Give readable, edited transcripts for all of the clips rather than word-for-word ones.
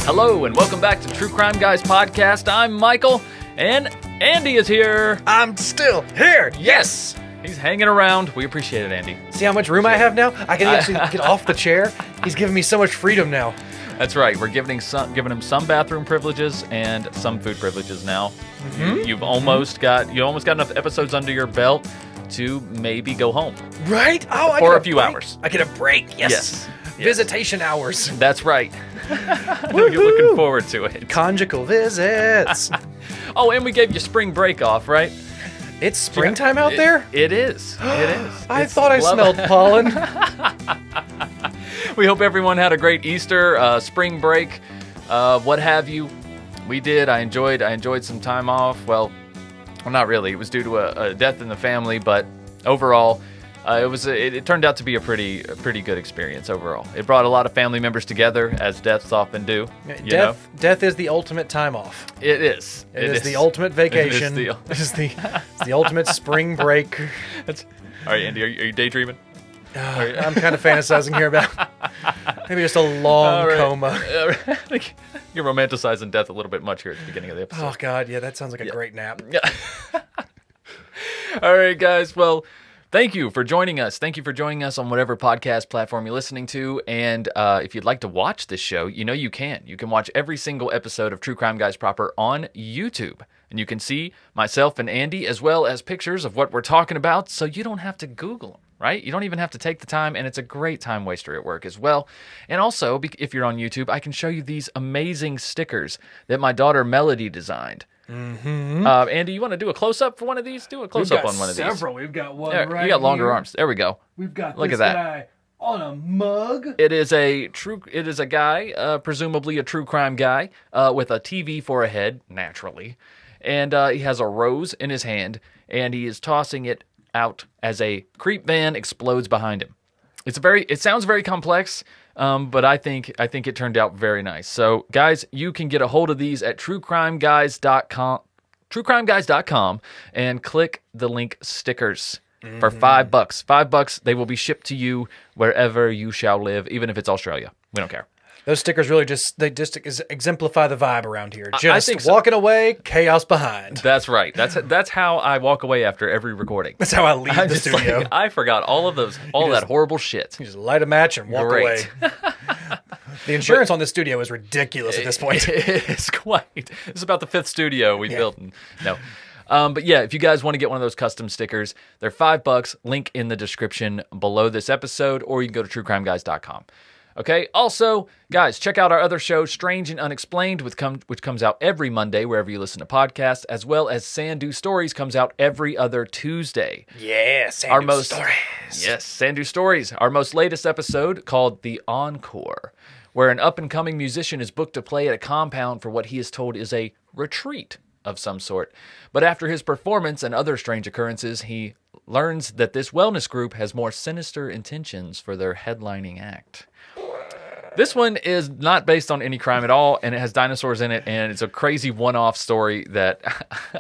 Hello and welcome back to True Crime Guys Podcast. I'm Michael and Andy is here. I'm still here. Yes. He's hanging around. We appreciate it, Andy. See how much room I have now? I can actually get off the chair. He's giving me so much freedom now. That's right. We're giving him some bathroom privileges and some food privileges now. Mm-hmm. You've almost got enough episodes under your belt to maybe go home. Right? Oh, for a few hours. I get a break. Yes. Visitation hours. That's right. You're looking forward to it. Conjugal visits. Oh, and we gave you spring break off, right? It's springtime out there? It is. It is. I thought I smelled pollen. We hope everyone had a great Easter, spring break, what have you. We did. I enjoyed some time off. Well, not really. It was due to a death in the family, but overall, it turned out to be a pretty good experience overall. It brought a lot of family members together, as deaths often do. Death is the ultimate time off. It is. It is the ultimate vacation. It is the ultimate spring break. All right, Andy, are you daydreaming? I'm kind of fantasizing here about maybe just a long coma. You're romanticizing death a little bit much here at the beginning of the episode. Oh, God, yeah, that sounds like a great nap. Yeah. All right, guys, well, thank you for joining us. Thank you for joining us on whatever podcast platform you're listening to. And if you'd like to watch this show, you can. You can watch every single episode of True Crime Guys Proper on YouTube. And you can see myself and Andy as well as pictures of what we're talking about, so you don't have to Google them, right? You don't even have to take the time, and it's a great time waster at work as well. And also, if you're on YouTube, I can show you these amazing stickers that my daughter Melody designed. Mm-hmm. Andy, you want to do a close-up for one of these? Do a close-up on one of these. We've got one there, right you got longer here. arms. There we go. We've got Look this at that. guy on a mug. It is a guy, presumably a true crime guy, with a TV for a head, naturally. And he has a rose in his hand, and he is tossing it out as a creep van explodes behind him. It sounds very complex, but I think it turned out very nice. So, guys, you can get a hold of these at truecrimeguys.com, truecrimeguys.com, and click the link stickers for $5. $5. They will be shipped to you wherever you shall live, even if it's Australia. We don't care. Those stickers really just exemplify the vibe around here. Just I think so. Walking away, chaos behind. That's right. That's how I walk away after every recording. That's how I leave the studio. I forgot all that horrible shit. You just light a match and walk away. The insurance on this studio is ridiculous at this point. It is quite. It's about the 5th studio we built. No. But yeah, if you guys want to get one of those custom stickers, they're $5. Link in the description below this episode, or you can go to truecrimeguys.com. Okay, also, guys, check out our other show, Strange and Unexplained, which comes out every Monday wherever you listen to podcasts, as well as Sandu Stories comes out every other Tuesday. Yeah, Sandu Stories. Yes, Sandu Stories. Our most latest episode, called The Encore, where an up-and-coming musician is booked to play at a compound for what he is told is a retreat of some sort. But after his performance and other strange occurrences, he learns that this wellness group has more sinister intentions for their headlining act. This one is not based on any crime at all, and it has dinosaurs in it, and it's a crazy one-off story that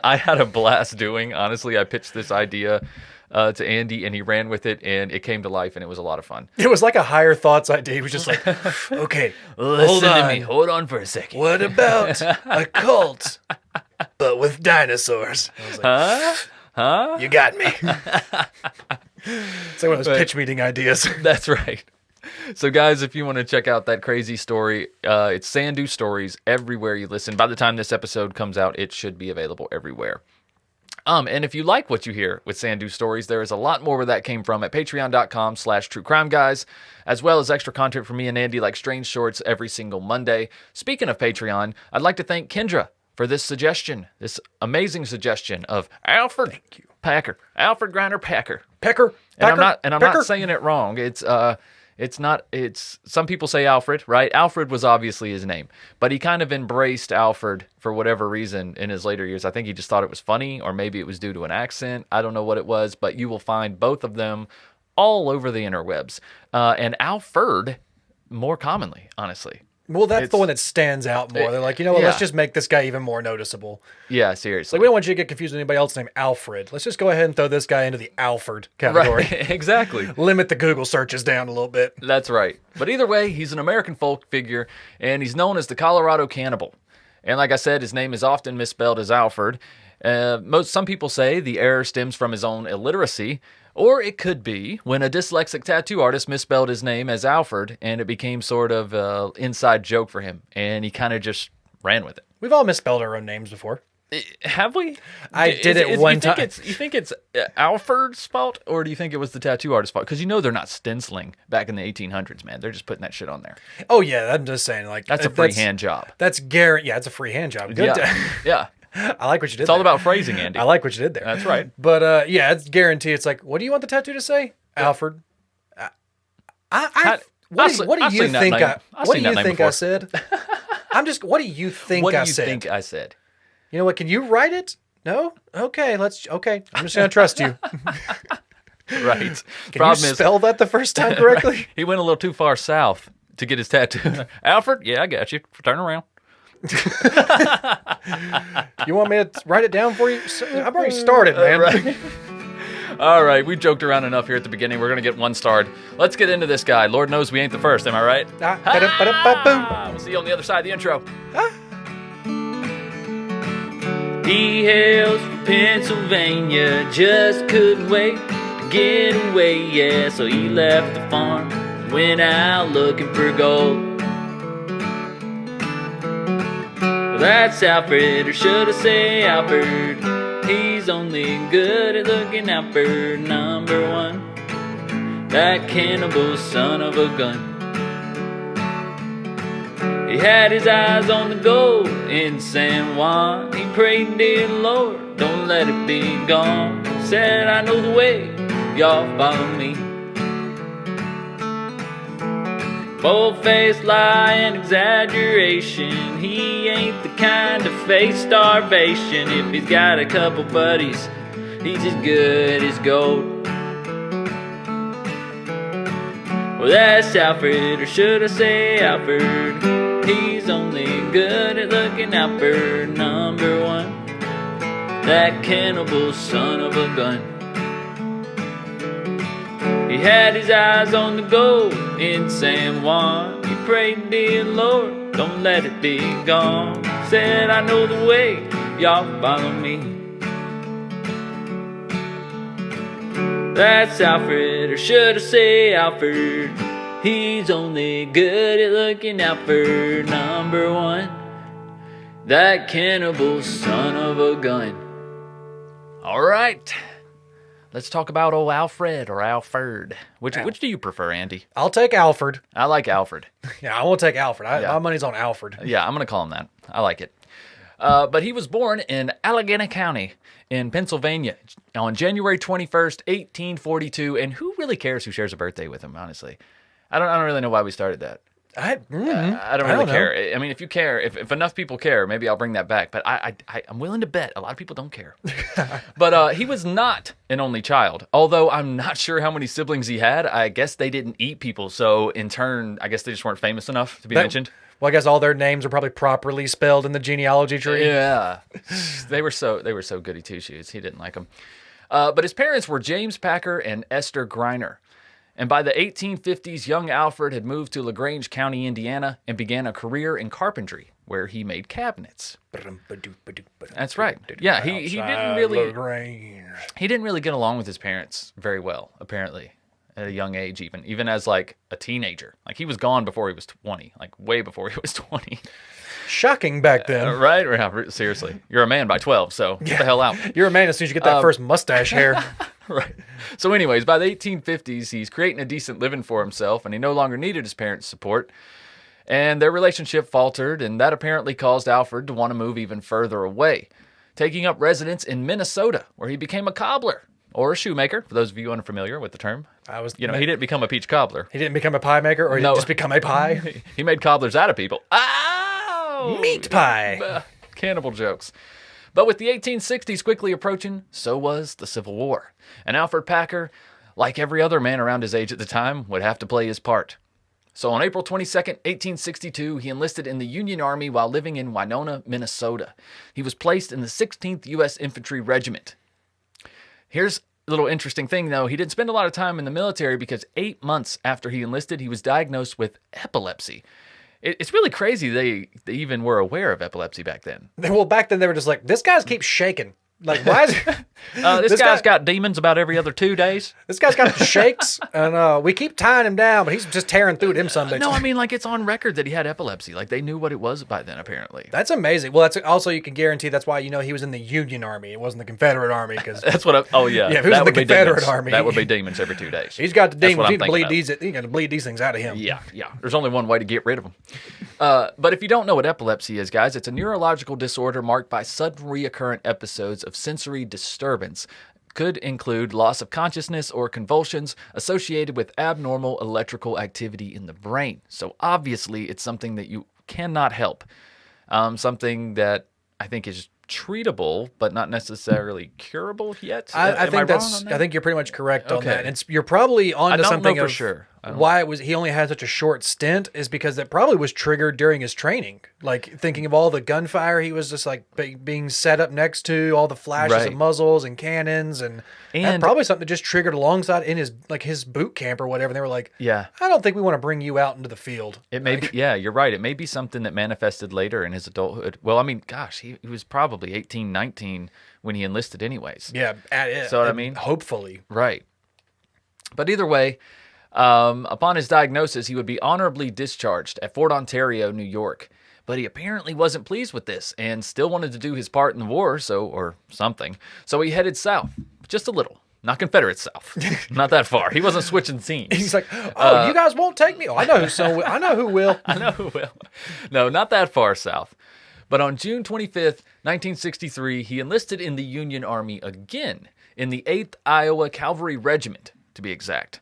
I had a blast doing. Honestly, I pitched this idea to Andy, and he ran with it, and it came to life, and it was a lot of fun. It was like a higher thoughts idea. He was just like, okay, listen to me. Hold on for a second. What about a cult, but with dinosaurs? I was like, Huh? You got me. It's like one of those pitch meeting ideas. That's right. So, guys, if you want to check out that crazy story, it's Sandu Stories everywhere you listen. By the time this episode comes out, it should be available everywhere. And if you like what you hear with Sandu Stories, there is a lot more where that came from at patreon.com/truecrimeguys, as well as extra content from me and Andy, like strange shorts every single Monday. Speaking of Patreon, I'd like to thank Kendra for this amazing suggestion of Alferd Packer. Alferd Griner Packer. Pecker. And I'm not saying it wrong. It's some people say Alfred, right? Alfred was obviously his name, but he kind of embraced Alfred for whatever reason in his later years. I think he just thought it was funny, or maybe it was due to an accent. I don't know what it was, but you will find both of them all over the interwebs. And Alferd, more commonly, honestly. Well, that's the one that stands out more. They're like, you know what, let's just make this guy even more noticeable. Yeah, seriously. Like, we don't want you to get confused with anybody else named Alfred. Let's just go ahead and throw this guy into the Alferd category. Right, exactly. Limit the Google searches down a little bit. That's right. But either way, he's an American folk figure, and he's known as the Colorado Cannibal. And like I said, his name is often misspelled as Alferd. Some people say the error stems from his own illiteracy, or it could be when a dyslexic tattoo artist misspelled his name as Alferd, and it became sort of an inside joke for him, and he kind of just ran with it. We've all misspelled our own names before. Have we? I did it one time. You think it's Alferd's fault, or do you think it was the tattoo artist's fault? Because they're not stenciling back in the 1800s, man. They're just putting that shit on there. Oh, yeah, I'm just saying. Like that's a free hand job. That's guaranteed. Yeah, it's a free hand job. Good. Yeah. I like what you did. It's all about phrasing, Andy. I like what you did there. That's right. But yeah, it's guaranteed. It's like, what do you want the tattoo to say, Alferd? What do you think I said? What do you think I said? What do you think I said? You know what? Can you write it? No? Okay, okay. I'm just going to trust you. Right. Can you spell that the first time correctly? Right. He went a little too far south to get his tattoo. Alferd? Yeah, I got you. Turn around. You want me to write it down for you? I've already started, man. Right. All right, we joked around enough here at the beginning. We're going to get one starred. Let's get into this guy. Lord knows we ain't the first, am I right? We'll see you on the other side of the intro. He hails from Pennsylvania, just couldn't wait to get away, yeah. So he left the farm, went out looking for gold. Well, that's Alfred, or should I say Alferd. He's only good at looking out for number one, that cannibal son of a gun. He had his eyes on the gold in San Juan. He prayed, dear Lord, don't let it be gone. Said, I know the way, y'all follow me. Bold-faced lie and exaggeration. He ain't the kind to face starvation. If he's got a couple buddies, he's as good as gold. Well, that's Alfred, or should I say Alferd. He's only good at looking out for number one, that cannibal son of a gun. He had his eyes on the gold in San Juan. He prayed, dear Lord, don't let it be gone. Said, I know the way, y'all follow me. That's Alfred, or should I say Alferd. He's only good at looking out for number one, that cannibal son of a gun. All right. Let's talk about old Alfred or Alferd. Which do you prefer, Andy? I'll take Alferd. I like Alfred. Yeah, I won't take Alfred. My money's on Alferd. Yeah, I'm going to call him that. I like it. But he was born in Allegheny County in Pennsylvania on January 21st, 1842. And who really cares who shares a birthday with him, honestly? I don't really know why we started that. I don't really care. I mean, if you care, if enough people care, maybe I'll bring that back. But I'm willing to bet a lot of people don't care. But he was not an only child, although I'm not sure how many siblings he had. I guess they didn't eat people, so in turn, I guess they just weren't famous enough to be mentioned. Well, I guess all their names are probably properly spelled in the genealogy tree. Yeah, they were so goody two shoes. He didn't like them. But his parents were James Packer and Esther Greiner. And by the 1850s, young Alferd had moved to LaGrange County, Indiana, and began a career in carpentry, where he made cabinets. That's right. Yeah, he didn't really get along with his parents very well, apparently, at a young age even as like a teenager. Like he was gone before he was 20, like way before he was 20. Shocking back then. Right? Yeah, seriously. You're a man by 12, so get the hell out. You're a man as soon as you get that first mustache hair. Right. So anyways, by the 1850s, he's creating a decent living for himself, and he no longer needed his parents' support. And their relationship faltered, and that apparently caused Alferd to want to move even further away, taking up residence in Minnesota, where he became a cobbler, or a shoemaker, for those of you unfamiliar with the term. He didn't become a peach cobbler. He didn't become a pie maker, or he just become a pie? He made cobblers out of people. Oh! Meat pie! Cannibal jokes. But with the 1860s quickly approaching, so was the Civil War. And Alferd Packer, like every other man around his age at the time, would have to play his part. So on April 22nd, 1862, he enlisted in the Union Army while living in Winona, Minnesota. He was placed in the 16th U.S. Infantry Regiment. Here's a little interesting thing, though. He didn't spend a lot of time in the military because 8 months after he enlisted, he was diagnosed with epilepsy. It's really crazy they even were aware of epilepsy back then. Well, back then they were just like, this guy keeps shaking. Like, why is this guy's got demons about every other 2 days? This guy's got the shakes, and we keep tying him down, but he's just tearing through them some days. No, I mean, like, it's on record that he had epilepsy. Like, they knew what it was by then, apparently. That's amazing. Well, that's also, you can guarantee that's why, he was in the Union Army. It wasn't the Confederate Army. Cause, that's what oh, yeah. Yeah, if he was in the Confederate Army. That would be demons every 2 days. He's got the demons. He got to bleed these things out of him. Yeah. There's only one way to get rid of them. But if you don't know what epilepsy is, guys, it's a neurological disorder marked by sudden reoccurrent episodes of sensory disturbance. Could include loss of consciousness or convulsions associated with abnormal electrical activity in the brain. So obviously, it's something that you cannot help. Something that I think is treatable, but not necessarily curable yet. I think you're pretty much correct on that. And you're probably onto something for sure. Why he only had such a short stint is because that probably was triggered during his training. Like thinking of all the gunfire he was just like being set up next to, all the flashes of muzzles and cannons, and probably something that just triggered alongside in his boot camp or whatever. And they were like, I don't think we want to bring you out into the field. It may be, you're right. It may be something that manifested later in his adulthood. Well, I mean, gosh, he was probably 18, 19 when he enlisted anyways. Yeah, so what I mean? Hopefully. Right. But either way, upon his diagnosis, he would be honorably discharged at Fort Ontario, New York. But he apparently wasn't pleased with this and still wanted to do his part in the war, or something. So he headed south, just a little. Not Confederate South. Not that far. He wasn't switching scenes. He's like, you guys won't take me? Oh, I know who will. I know who will. No, not that far south. But on June 25th, 1963, he enlisted in the Union Army again, in the 8th Iowa Cavalry Regiment, to be exact.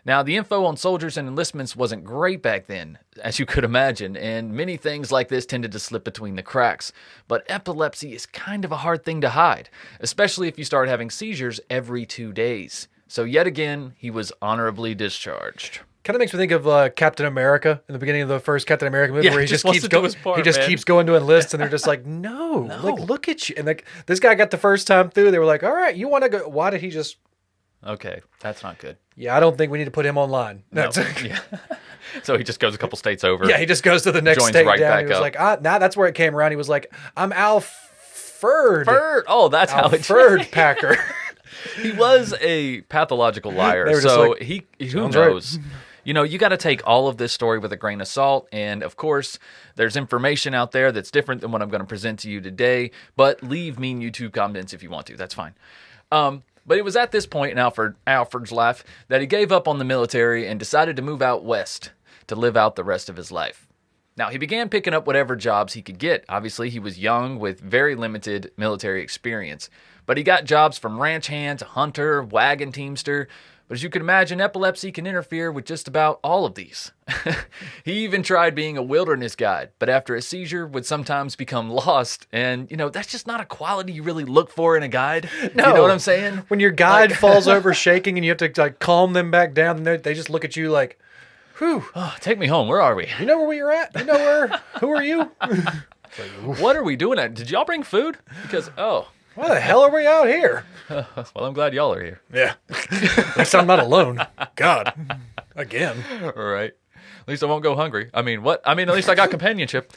Now, the info on soldiers and enlistments wasn't great back then, as you could imagine, and many things like this tended to slip between the cracks. But epilepsy is kind of a hard thing to hide, especially if you start having seizures every 2 days. So yet again, he was honorably discharged. Kind of makes me think of Captain America in the beginning of the first Captain America movie, where he just keeps going. He just keeps going to enlist, and they're just like, no, like look at you. And like this guy got the first time through. They were like, all right, you want to go? Why did he just? Okay, that's not good. Yeah, I don't think we need to put him online. No. Yeah. So he just goes a couple states over. Yeah, he just goes to the next state down. He was like, that's where it came around. He was like, I'm Alferd. Oh, that's how it Alferd Packer. He was a pathological liar. So like, who knows? Right. You got to take all of this story with a grain of salt. And of course, there's information out there that's different than what I'm going to present to you today. But leave mean YouTube comments if you want to. That's fine. But it was at this point in Alfred's life that he gave up on the military and decided to move out west to live out the rest of his life. Now, he began picking up whatever jobs he could get. Obviously, he was young with very limited military experience. But he got jobs from ranch hand to hunter, wagon teamster. But as you can imagine, epilepsy can interfere with just about all of these. He even tried being a wilderness guide, but after a seizure would sometimes become lost. And, that's just not a quality you really look for in a guide. No. You know what I'm saying? When your guide falls over shaking and you have to calm them back down, and they just look at you like, whew. Oh, take me home. Where are we? You know where you're at? Who are you? What are we doing? Did y'all bring food? Because, why the hell are we out here? Well, I'm glad y'all are here. Yeah. At least I'm not alone. God. Again. All right. At least I won't go hungry. I mean, what? At least I got companionship.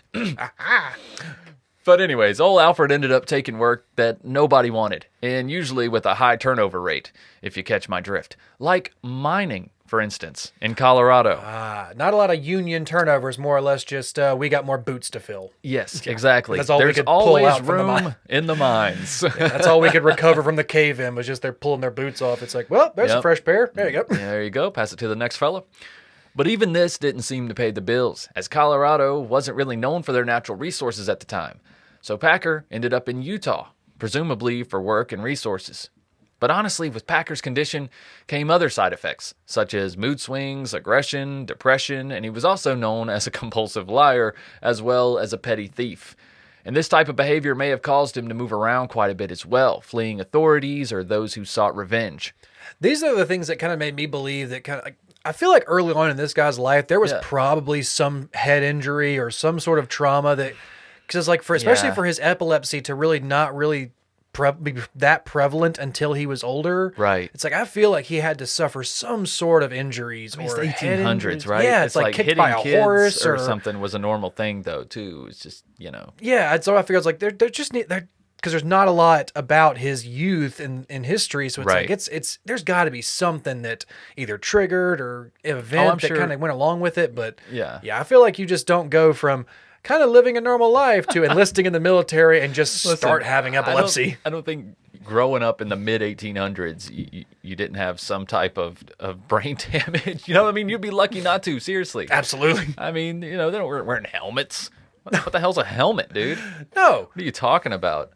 But anyways, old Alfred ended up taking work that nobody wanted, and usually with a high turnover rate, if you catch my drift. Like mining, for instance, in Colorado. Not a lot of union turnovers, more or less just we got more boots to fill. Yes, exactly. That's all There's we could pull always out room in the mines. That's all we could recover from the cave-in was just they're pulling their boots off. It's like, well, there's a fresh pair. There you go. There you go. Pass it to the next fella. But even this didn't seem to pay the bills, as Colorado wasn't really known for their natural resources at the time. So Packer ended up in Utah, presumably for work and resources. But honestly, with Packer's condition came other side effects, such as mood swings, aggression, depression, and he was also known as a compulsive liar, as well as a petty thief. And this type of behavior may have caused him to move around quite a bit as well, fleeing authorities or those who sought revenge. These are the things that kind of made me believe that I feel like early on in this guy's life, there was Yeah. probably some head injury or some sort of trauma that, because like especially for his epilepsy to really not really be that prevalent until he was older. Right. It's like, I feel like he had to suffer some sort of injuries It's or the head 1800s, injuries. right? Yeah, it's like kicked hitting by a kids horse or something was a normal thing, though, too. It's just, Yeah, so I figured it's like they're just need because there's not a lot about his youth in history, so it's Right. like it's there's got to be something that either triggered or an event that sure. kind of went along with it. But Yeah. I feel like you just don't go from kind of living a normal life to enlisting in the military and just start having epilepsy. I don't think growing up in the mid 1800s, you didn't have some type of brain damage. You know what I mean? You'd be lucky not to, seriously. Absolutely. I mean, they don't wearing helmets. What the hell's a helmet, dude? No. What are you talking about?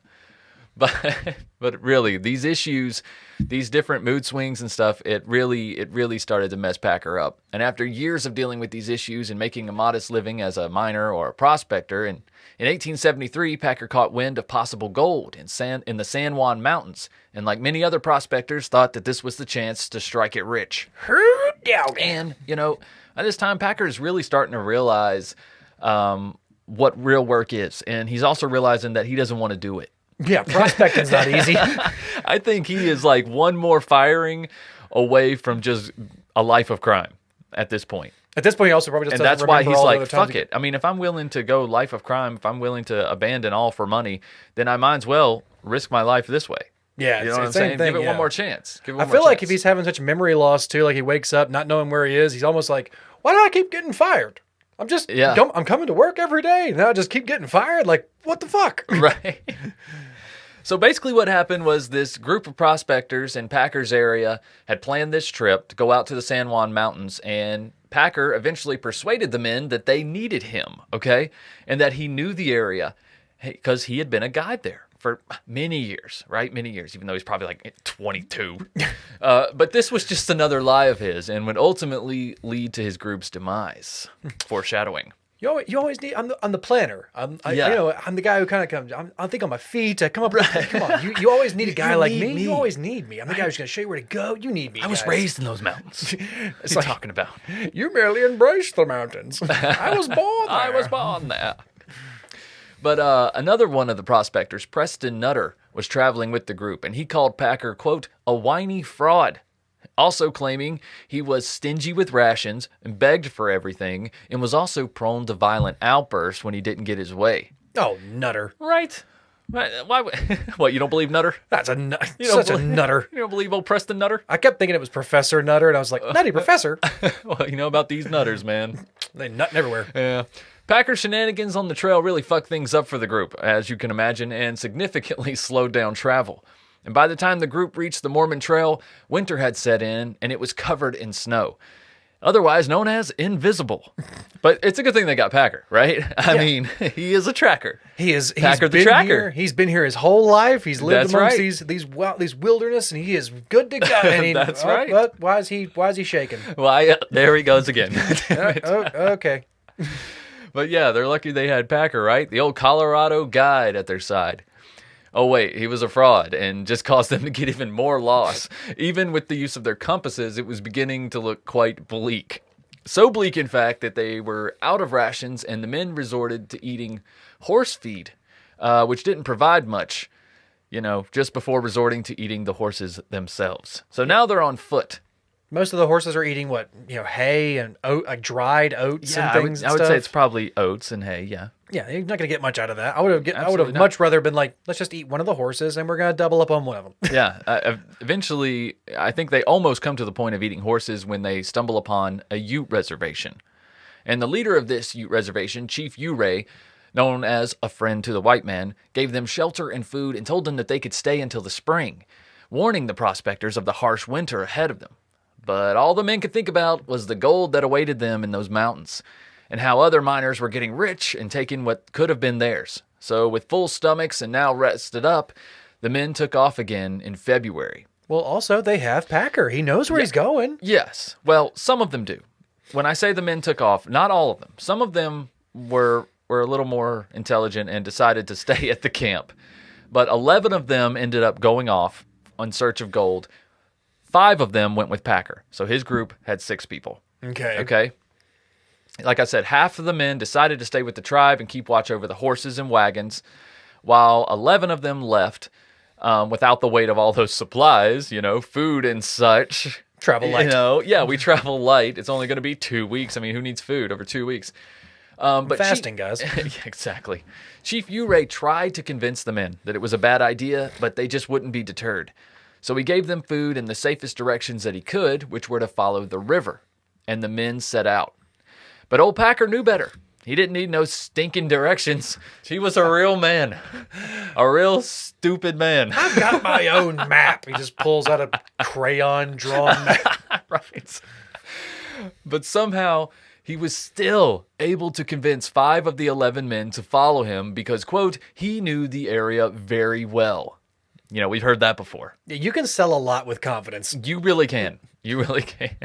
But really, these issues, these different mood swings and stuff, it really started to mess Packer up. And after years of dealing with these issues and making a modest living as a miner or a prospector, in 1873, Packer caught wind of possible gold in the San Juan Mountains, and like many other prospectors, thought that this was the chance to strike it rich. And at this time, Packer is really starting to realize what real work is, and he's also realizing that he doesn't want to do it. Yeah, prospecting's not easy. I think he is like one more firing away from just a life of crime at this point. At this point, he also probably just And doesn't that's why remember he's all the like, other times fuck it. I mean, if I'm willing to go life of crime, if I'm willing to abandon all for money, then I might as well risk my life this way. Yeah, You know it's what the I'm same saying? thing, Give it yeah. one more chance. I feel like if he's having such memory loss too, like he wakes up not knowing where he is, he's almost like, why do I keep getting fired? I'm just, I'm coming to work every day, and now I just keep getting fired. Like, what the fuck? Right. So basically what happened was this group of prospectors in Packer's area had planned this trip to go out to the San Juan Mountains, and Packer eventually persuaded the men that they needed him, okay? And that he knew the area because he had been a guide there for many years, right? Many years, even though he's probably like 22. But this was just another lie of his and would ultimately lead to his group's demise. Foreshadowing. You always need. I'm the planner. I'm the guy who kind of comes. I think on my feet. I come up. Come on. You always need a guy like me. You always need me. I'm the guy who's going to show you where to go. You need me. I was raised in those mountains. What are you talking about? You merely embraced the mountains. I was born there. I was born there. But another one of the prospectors, Preston Nutter, was traveling with the group, and he called Packer, quote, a whiny fraud, also claiming he was stingy with rations and begged for everything, and was also prone to violent outbursts when he didn't get his way. Oh, Nutter. Right. Why? What, you don't believe Nutter? That's a nutter. You don't believe old Preston Nutter? I kept thinking it was Professor Nutter, and I was like, Nutty Professor. Well, you know about these Nutters, man. They nutting everywhere. Yeah. Packer's shenanigans on the trail really fucked things up for the group, as you can imagine, and significantly slowed down travel. And by the time the group reached the Mormon Trail, winter had set in, and it was covered in snow, otherwise known as invisible. But it's a good thing they got Packer, right? I mean, he is a tracker. He's Packer the been tracker. Here. He's been here his whole life. He's lived That's amongst right. these wilderness, and he is good to go. And That's right. But why is he shaking? Well, there he goes again. Okay. But yeah, they're lucky they had Packer, right? The old Colorado guide at their side. Oh, wait, he was a fraud and just caused them to get even more lost. Even with the use of their compasses, it was beginning to look quite bleak. So bleak, in fact, that they were out of rations and the men resorted to eating horse feed, which didn't provide much, just before resorting to eating the horses themselves. So now they're on foot. Most of the horses are eating hay and dried oats and things. I would say it's probably oats and hay, yeah. Yeah, you're not going to get much out of that. I would have much rather been like, let's just eat one of the horses and we're going to double up on one of them. Yeah. Eventually, I think they almost come to the point of eating horses when they stumble upon a Ute reservation. And the leader of this Ute reservation, Chief Ouray, known as a friend to the white man, gave them shelter and food and told them that they could stay until the spring, warning the prospectors of the harsh winter ahead of them. But all the men could think about was the gold that awaited them in those mountains, and how other miners were getting rich and taking what could have been theirs. So with full stomachs and now rested up, the men took off again in February. Well, also, they have Packer. He knows where he's going. Yes. Well, some of them do. When I say the men took off, not all of them. Some of them were a little more intelligent and decided to stay at the camp. But 11 of them ended up going off in search of gold. 5 of them went with Packer. So his group had 6 people. Okay. Okay. Like I said, half of the men decided to stay with the tribe and keep watch over the horses and wagons, while 11 of them left without the weight of all those supplies, food and such. Travel light. We travel light. It's only going to be 2 weeks. I mean, who needs food over 2 weeks? But fasting, guys. Yeah, exactly. Chief Uray tried to convince the men that it was a bad idea, but they just wouldn't be deterred. So he gave them food in the safest directions that he could, which were to follow the river. And the men set out. But old Packer knew better. He didn't need no stinking directions. He was a real man. A real stupid man. I've got my own map. He just pulls out a crayon drawn map. Right. But somehow he was still able to convince 5 of the 11 men to follow him because, quote, he knew the area very well. We've heard that before. You can sell a lot with confidence. You really can. You really can.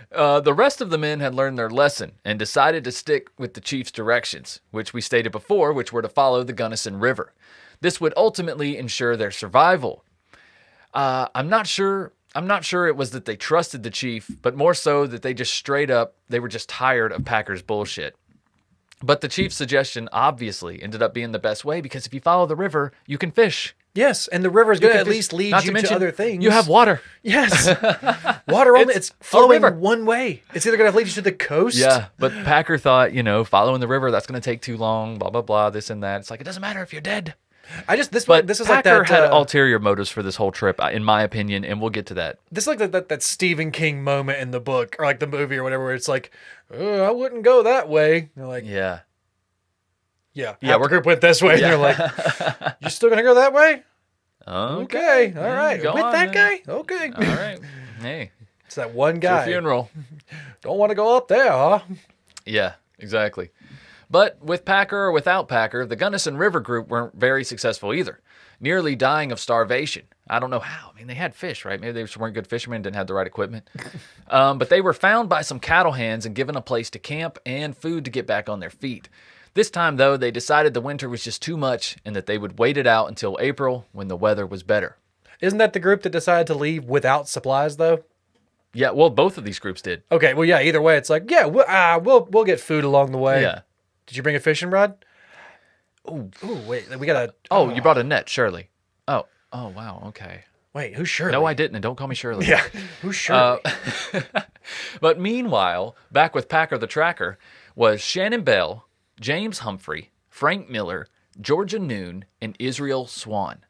The rest of the men had learned their lesson and decided to stick with the chief's directions, which we stated before, which were to follow the Gunnison River. This would ultimately ensure their survival. I'm not sure it was that they trusted the chief, but more so that they were just tired of Packer's bullshit. But the chief's suggestion obviously ended up being the best way because if you follow the river, you can fish. Yes, and the river's going to at least lead you to other things. You have water. Yes. Water only. It's flowing one way. It's either going to lead you to the coast. Yeah, but Packer thought, following the river, that's going to take too long, blah, blah, blah, this and that. It's like, it doesn't matter if you're dead. This is Packer like that. Had ulterior motives for this whole trip, in my opinion, and we'll get to that. This is like that Stephen King moment in the book, or like the movie or whatever, where it's like, I wouldn't go that way. And they're like, yeah. Our group went this way. And they're like, you still going to go that way? Okay. All right. With that guy? Okay. All right. Hey. It's that one guy. It's your funeral. Don't want to go up there, huh? Yeah, exactly. But with Packer or without Packer, the Gunnison River group weren't very successful either, nearly dying of starvation. I don't know how. I mean, they had fish, right? Maybe they just weren't good fishermen, didn't have the right equipment. But they were found by some cattle hands and given a place to camp and food to get back on their feet. This time, though, they decided the winter was just too much and that they would wait it out until April when the weather was better. Isn't that the group that decided to leave without supplies, though? Yeah, well, both of these groups did. Okay, well, yeah, either way, it's like, we'll get food along the way. Yeah. Did you bring a fishing rod? Ooh, wait, we got a... Oh, you brought a net, Shirley. Oh, wow, okay. Wait, who's Shirley? No, I didn't, and don't call me Shirley. Yeah, who's Shirley? But meanwhile, back with Packer the Tracker was Shannon Bell, James Humphrey, Frank Miller, Georgia Noon, and Israel Swan.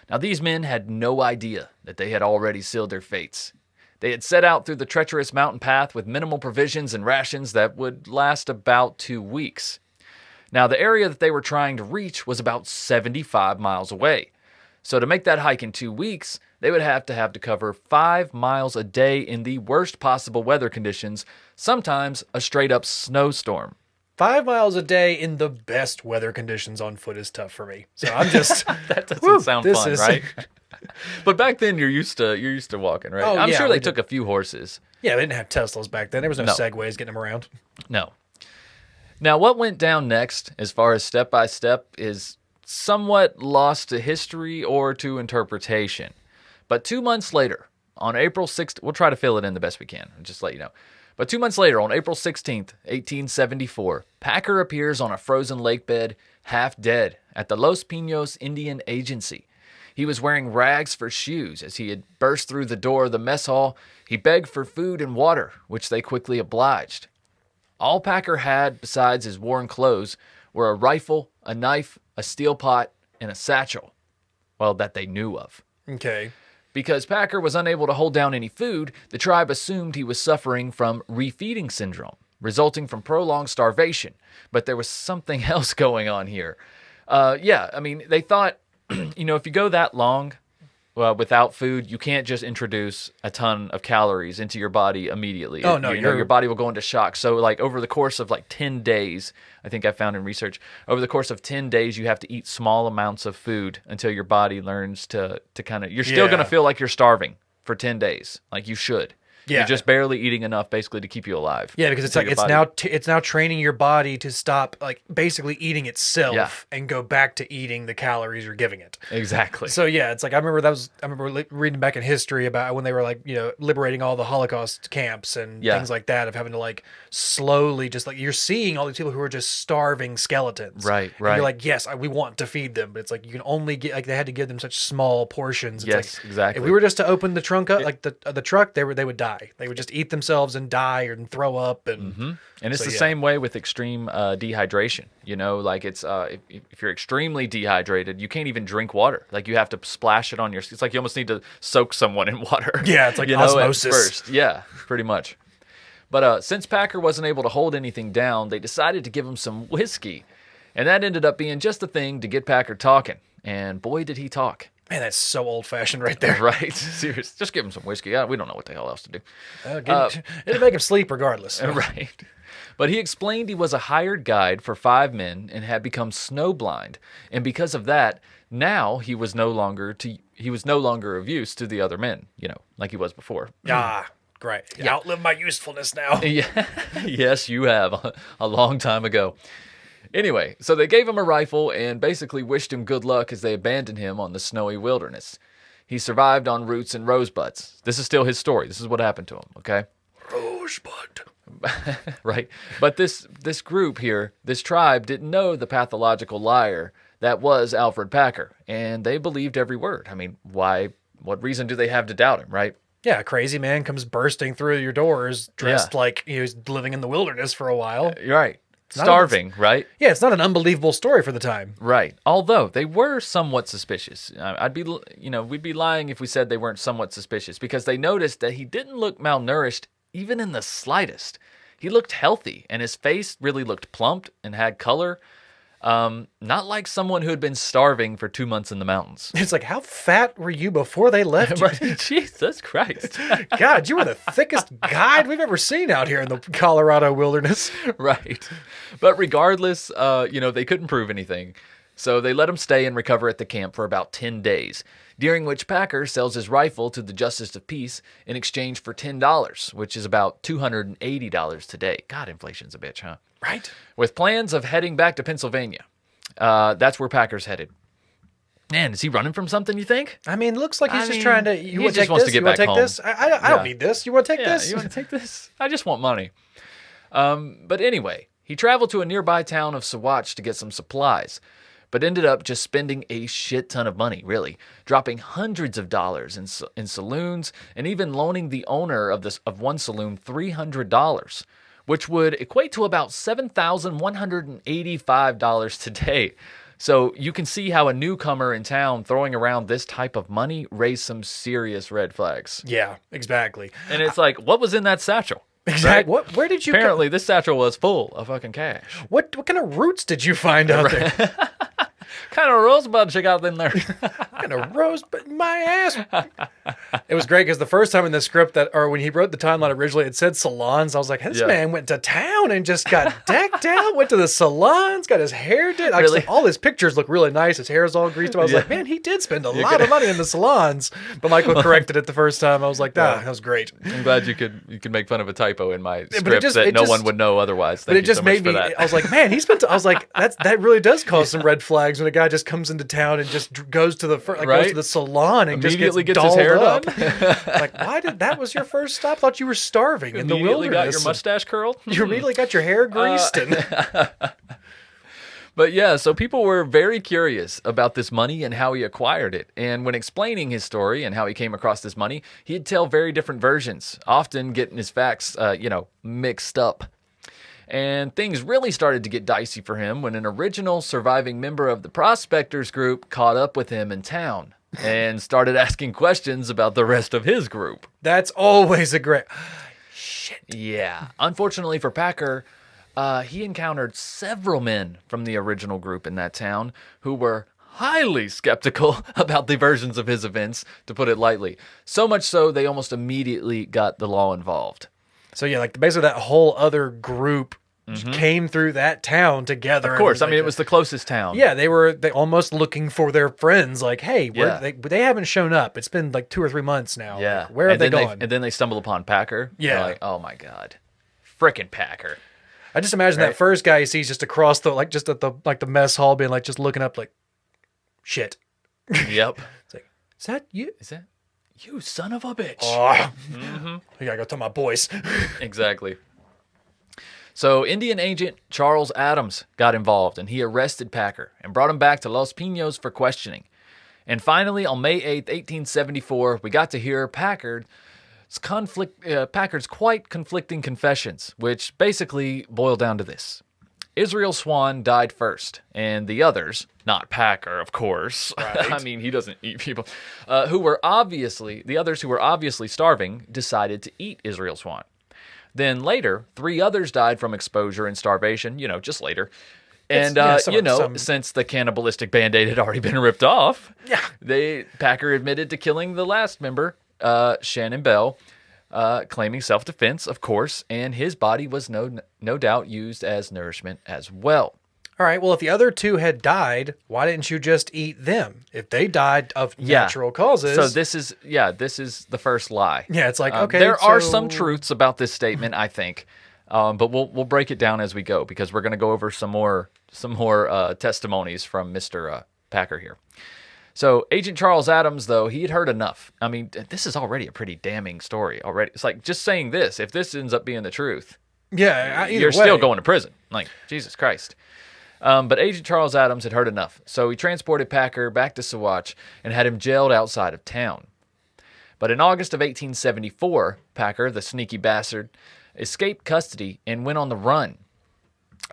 Now, these men had no idea that they had already sealed their fates. They had set out through the treacherous mountain path with minimal provisions and rations that would last about 2 weeks. Now, the area that they were trying to reach was about 75 miles away. So to make that hike in 2 weeks, they would have to cover 5 miles a day in the worst possible weather conditions, sometimes a straight-up snowstorm. 5 miles a day in the best weather conditions on foot is tough for me. So I'm just that doesn't sound fun, right? But back then you're used to walking, right? I'm sure they took a few horses. Yeah, they didn't have Teslas back then. There was no Segways getting them around. No. Now, what went down next, as far as step by step, is somewhat lost to history or to interpretation. But 2 months later, on April 6th, we'll try to fill it in the best we can, just let you know. But 2 months later, on April 16th, 1874, Packer appears on a frozen lake bed, half dead, at the Los Pinos Indian Agency. He was wearing rags for shoes. As he had burst through the door of the mess hall, he begged for food and water, which they quickly obliged. All Packer had, besides his worn clothes, were a rifle, a knife, a steel pot, and a satchel. Well, that they knew of. Okay. Because Packer was unable to hold down any food, the tribe assumed he was suffering from refeeding syndrome, resulting from prolonged starvation. But there was something else going on here. They thought, if you go that long without food, you can't just introduce a ton of calories into your body immediately. Oh, no. Your body will go into shock. So, over the course of 10 days, I think I found in research, over the course of 10 days, you have to eat small amounts of food until your body learns to kind of... You're still going to feel like you're starving for 10 days, like you should. Yeah. You're just barely eating enough, basically, to keep you alive. Yeah, because it's like it's now training your body to stop like basically eating itself and go back to eating the calories you're giving it. Exactly. So yeah, it's like I remember reading back in history about when they were like, liberating all the Holocaust camps and things like that, of having to like slowly just like you're seeing all these people who are just starving skeletons. Right. And you're like, yes, we want to feed them, but it's like you can only get like they had to give them such small portions. It's Yes, like, exactly. If we were just to open the trunk up, like the truck, they would die. They would just eat themselves and die and throw up. And and it's the same way with extreme dehydration. Like it's if you're extremely dehydrated, you can't even drink water. Like you have to splash it on your. It's like you almost need to soak someone in water. Yeah, it's like osmosis. At first. Yeah, pretty much. But since Packer wasn't able to hold anything down, they decided to give him some whiskey, and that ended up being just the thing to get Packer talking. And boy, did he talk. Man, that's so old-fashioned right there. Right? Serious. Just give him some whiskey. We don't know what the hell else to do. It'll make him sleep regardless. Right. But he explained he was a hired guide for 5 men and had become snowblind. And because of that, now he was no longer of use to the other men, like he was before. Great. Yeah. Outlive my usefulness now. Yeah. Yes, you have. A long time ago. Anyway, so they gave him a rifle and basically wished him good luck as they abandoned him on the snowy wilderness. He survived on roots and rosebuds. This is still his story. This is what happened to him, okay? Rosebud. Right. But this group here, this tribe, didn't know the pathological liar that was Alferd Packer, and they believed every word. I mean, why? What reason do they have to doubt him, right? Yeah, a crazy man comes bursting through your doors dressed like he was living in the wilderness for a while. You're right. Starving, right? Yeah, it's not an unbelievable story for the time. Right. Although they were somewhat suspicious. We'd be lying if we said they weren't somewhat suspicious, because they noticed that he didn't look malnourished even in the slightest. He looked healthy, and his face really looked plump and had color. Not like someone who had been starving for 2 months in the mountains. It's like, how fat were you before they left you? Jesus Christ. God, you were the thickest guide we've ever seen out here in the Colorado wilderness. Right. But regardless, they couldn't prove anything. So they let him stay and recover at the camp for about 10 days, during which Packer sells his rifle to the Justice of Peace in exchange for $10, which is about $280 today. God, inflation's a bitch, huh? Right. With plans of heading back to Pennsylvania. That's where Packer's headed. Man, is he running from something, you think? I mean, looks like he's just trying to... He just wants to get back home. This? I don't need this. You want to take this? You want to take this? I just want money. But anyway, he traveled to a nearby town of Saguache to get some supplies, but ended up just spending a shit ton of money, really, dropping hundreds of dollars in saloons, and even loaning the owner of one saloon $300, which would equate to about $7,185 today. So you can see how a newcomer in town throwing around this type of money raised some serious red flags. Yeah, exactly. And it's like, what was in that satchel? Exactly. Right? Where did you... Apparently, this satchel was full of fucking cash. What kind of roots did you find out there? Kind of rosebud you got in there. Kind of rosebud in my ass. It was great because the first time in the script when he wrote the timeline originally, it said salons. I was like, this man went to town and just got decked out, went to the salons, got his hair did. Really? All his pictures look really nice. His hair's all greased up. I was like, man, he did spend a lot of money in the salons. But Michael corrected it the first time. I was like, that was great. I'm glad you could make fun of a typo in my script that no one would know otherwise. Thank you so much for that. I was like, man, I was like, that really does cause some red flags when a guy just comes into town and just goes to the goes to the salon and immediately just gets his hair up. done. Like, that was your first stop? I thought you were starving in the wilderness. Immediately got your mustache curled. You immediately got your hair greased. But yeah, so people were very curious about this money and how he acquired it. And when explaining his story and how he came across this money, he'd tell very different versions, often getting his facts, mixed up. And things really started to get dicey for him when an original surviving member of the Prospectors group caught up with him in town and started asking questions about the rest of his group. That's always a great... Shit. Yeah. Unfortunately for Packer, he encountered several men from the original group in that town who were highly skeptical about the versions of his events, to put it lightly. So much so, they almost immediately got the law involved. So yeah, like basically that whole other group came through that town together. Of course. Like, it was the closest town. Yeah, they almost looking for their friends. Like, hey, they haven't shown up. It's been like 2 or 3 months now. Yeah. Like, where have they gone? And then they stumble upon Packer. Yeah. They're like, oh my God. Frickin' Packer. I just imagine that first guy he sees just across just at the mess hall being like, just looking up like, shit. Yep. It's like, is that you? Is that you, son of a bitch? Oh. I gotta go tell my boys. Exactly. So Indian agent Charles Adams got involved, and he arrested Packer and brought him back to Los Pinos for questioning. And finally, on May 8th, 1874, we got to hear Packard's quite conflicting confessions, which basically boil down to this. Israel Swan died first, and the others, not Packer, of course. Right. He doesn't eat people. The others who were obviously starving decided to eat Israel Swan. Then later, 3 others died from exposure and starvation, just later. And, since the cannibalistic Band-Aid had already been ripped off, Packer admitted to killing the last member, Shannon Bell, claiming self-defense, of course, and his body was no doubt used as nourishment as well. All right, well, if the other 2 had died, why didn't you just eat them? If they died of natural causes. So this is the first lie. Yeah, it's like, okay. There are some truths about this statement, I think, but we'll break it down as we go because we're going to go over some more testimonies from Mr. Packer here. So Agent Charles Adams, though, he had heard enough. This is already a pretty damning story already. It's like just saying this. If this ends up being the truth, you're still going to prison. Like, Jesus Christ. But Agent Charles Adams had heard enough. So he transported Packer back to Saguache and had him jailed outside of town. But in August of 1874, Packer, the sneaky bastard, escaped custody and went on the run.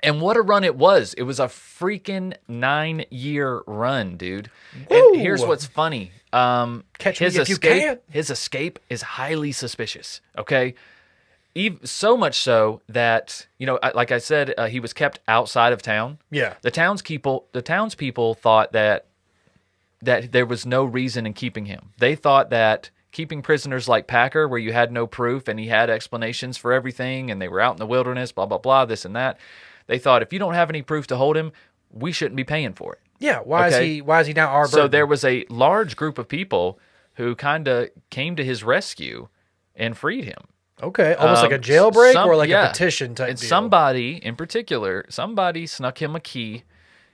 And what a run it was. It was a freaking 9-year run, dude. Woo! And here's what's funny. Catch me if you can. His escape is highly suspicious, okay? So much so that, like I said, he was kept outside of town. Yeah. The townspeople thought that there was no reason in keeping him. They thought that keeping prisoners like Packer, where you had no proof and he had explanations for everything and they were out in the wilderness, blah, blah, blah, this and that. They thought if you don't have any proof to hold him, we shouldn't be paying for it. Yeah, why is he now our burden? So there was a large group of people who kind of came to his rescue and freed him. Okay, almost like a jailbreak or like a petition type and deal. Somebody in particular, snuck him a key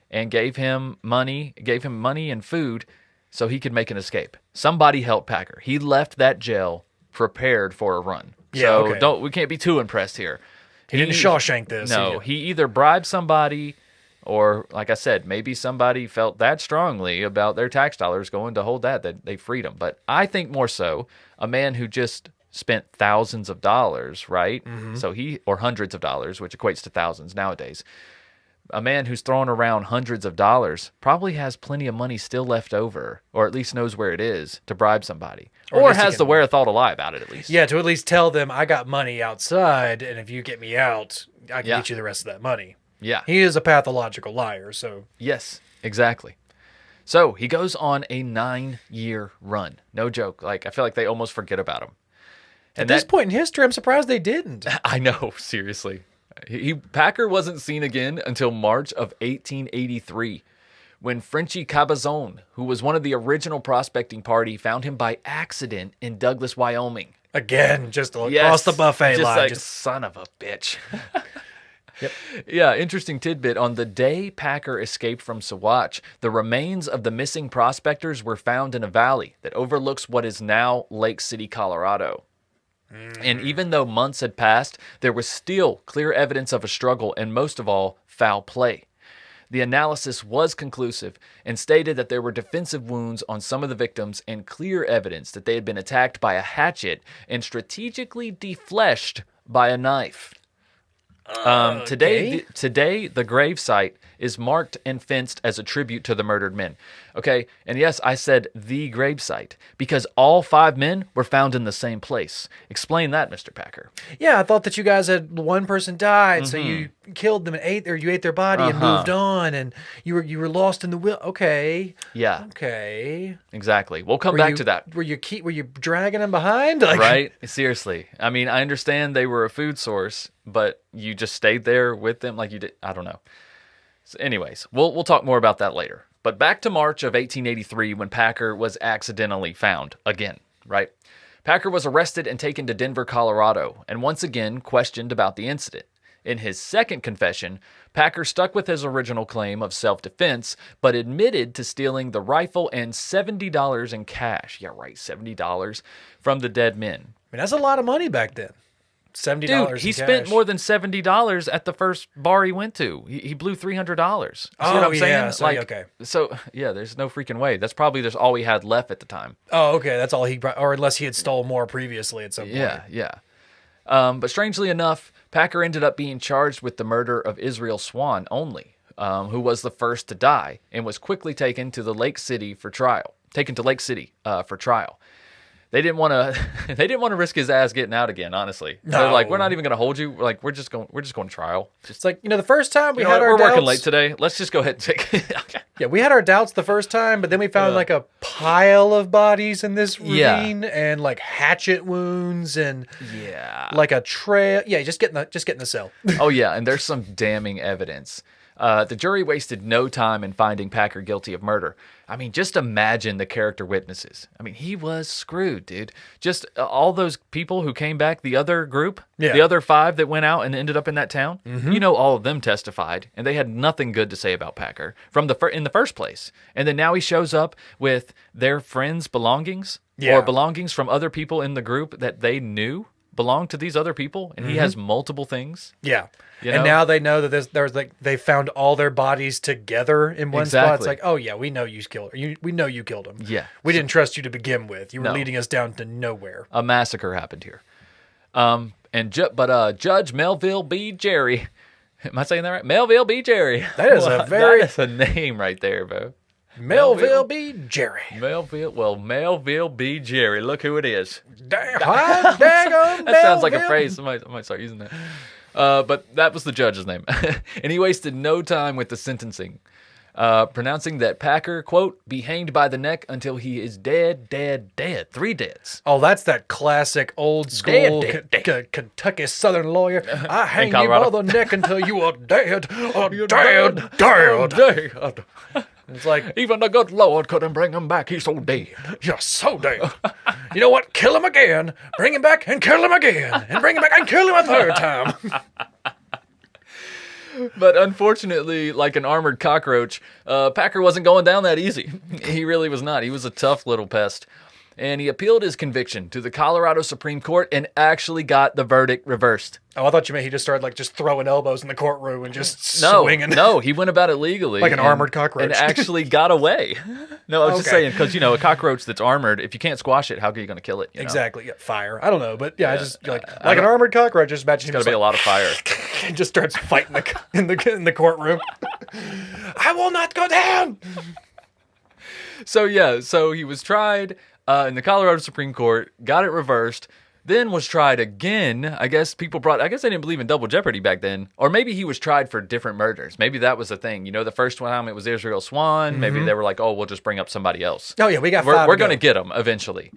and gave him money and food so he could make an escape. Somebody helped Packer. He left that jail prepared for a run. So we can't be too impressed here. He didn't Shawshank this. No, he either bribed somebody or, like I said, maybe somebody felt that strongly about their tax dollars going to hold that they freed him. But I think more so a man who just spent thousands of dollars, right? Mm-hmm. So or hundreds of dollars, which equates to thousands nowadays. A man who's throwing around hundreds of dollars probably has plenty of money still left over, or at least knows where it is to bribe somebody, or has the wherewithal to lie about it at least. Yeah, to at least tell them, I got money outside, and if you get me out, I can get you the rest of that money. Yeah. He is a pathological liar, so. Yes, exactly. So he goes on a 9-year run. No joke. Like, I feel like they almost forget about him. And at this point in history, I'm surprised they didn't. I know, seriously. Packer wasn't seen again until March of 1883, when Frenchy Cabazon, who was one of the original prospecting party, found him by accident in Douglas, Wyoming. Again, just across the buffet line. Just son of a bitch. Yep. Yeah, interesting tidbit. On the day Packer escaped from Saguache, the remains of the missing prospectors were found in a valley that overlooks what is now Lake City, Colorado. And even though months had passed, there was still clear evidence of a struggle and, most of all, foul play. The analysis was conclusive and stated that there were defensive wounds on some of the victims and clear evidence that they had been attacked by a hatchet and strategically defleshed by a knife. Today, the grave site is marked and fenced as a tribute to the murdered men. Okay, and yes, I said the gravesite because all 5 men were found in the same place. Explain that, Mr. Packer. Yeah, I thought that you guys had one person died, so you killed them and you ate their body and moved on, and you were lost in the will. Okay. Yeah. Okay. Exactly. We'll come back to that. Were you dragging them behind? Like, right? Seriously. I mean, I understand they were a food source, but you just stayed there with them like you did. I don't know. So anyways, we'll talk more about that later. But back to March of 1883 when Packer was accidentally found again, right? Packer was arrested and taken to Denver, Colorado, and once again questioned about the incident. In his second confession, Packer stuck with his original claim of self-defense, but admitted to stealing the rifle and $70 in cash. Yeah, right, $70 from the dead men. I mean, that's a lot of money back then. $70 Dude, he spent more than $70 at the first bar he went to. He blew $300. See what I'm saying? Yeah. So, okay. So, yeah, there's no freaking way. That's probably all he had left at the time. Oh, okay. That's all or unless he had stole more previously at some point. Yeah. But strangely enough, Packer ended up being charged with the murder of Israel Swan only, who was the first to die, and was quickly taken to Lake City for trial. They didn't want to risk his ass getting out again, honestly. No. They're like, we're not even going to hold you. We're just going to trial. It's like, the first time we had our we're doubts. working late today. Let's just go ahead and take okay. Yeah, we had our doubts the first time, but then we found like a pile of bodies in this ravine and like hatchet wounds and like a trail. Yeah, just get in the cell. Oh yeah, and there's some damning evidence. The jury wasted no time in finding Packer guilty of murder. I mean, just imagine the character witnesses. I mean, he was screwed, dude. Just all those people who came back, the other group, the other 5 that went out and ended up in that town, all of them testified, and they had nothing good to say about Packer in the first place. And then now he shows up with their friends' belongings or belongings from other people in the group that they knew belonged to these other people, and he has multiple things. Yeah. And now they know that they found all their bodies together in one spot. It's like, oh yeah, we know you killed her. We know you killed him. Yeah. We didn't trust you to begin with. You were leading us down to nowhere. A massacre happened here. But Judge Melville B. Jerry, am I saying that right? Melville B. Jerry. That is that is a name right there, bro. Melville B. Jerry. Melville B. Jerry. Look who it is. That sounds like a phrase. I might start using that. But that was the judge's name. And he wasted no time with the sentencing, pronouncing that Packer, quote, be hanged by the neck until he is dead. 3 deads. Oh, that's that classic old school Kentucky Southern lawyer. I hang you by the neck until you are dead. Dead. It's like, even the good Lord couldn't bring him back. He's so dead. You're so dead. You know what? Kill him again. Bring him back and kill him again. And bring him back and kill him a third time. But unfortunately, like an armored cockroach, Packer wasn't going down that easy. He really was not. He was a tough little pest. And he appealed his conviction to the Colorado Supreme Court and actually got the verdict reversed. Oh, I thought you meant he just started just throwing elbows in the courtroom and just swinging. No, he went about it legally. Like an armored cockroach. And actually got away. No, I was just saying, because, a cockroach that's armored, if you can't squash it, how are you going to kill it? Exactly. Yeah, fire. I don't know, but I just, like an armored cockroach, just imagine him. It's got to be a lot of fire. And just starts fighting in the courtroom. I will not go down! So he was tried in the Colorado Supreme Court, got it reversed, then was tried again. I guess they didn't believe in double jeopardy back then. Or maybe he was tried for different murders. Maybe that was the thing. The first time it was Israel Swan. Maybe they were like, oh, we'll just bring up somebody else. Oh, yeah, we got 5. We're going to get him eventually.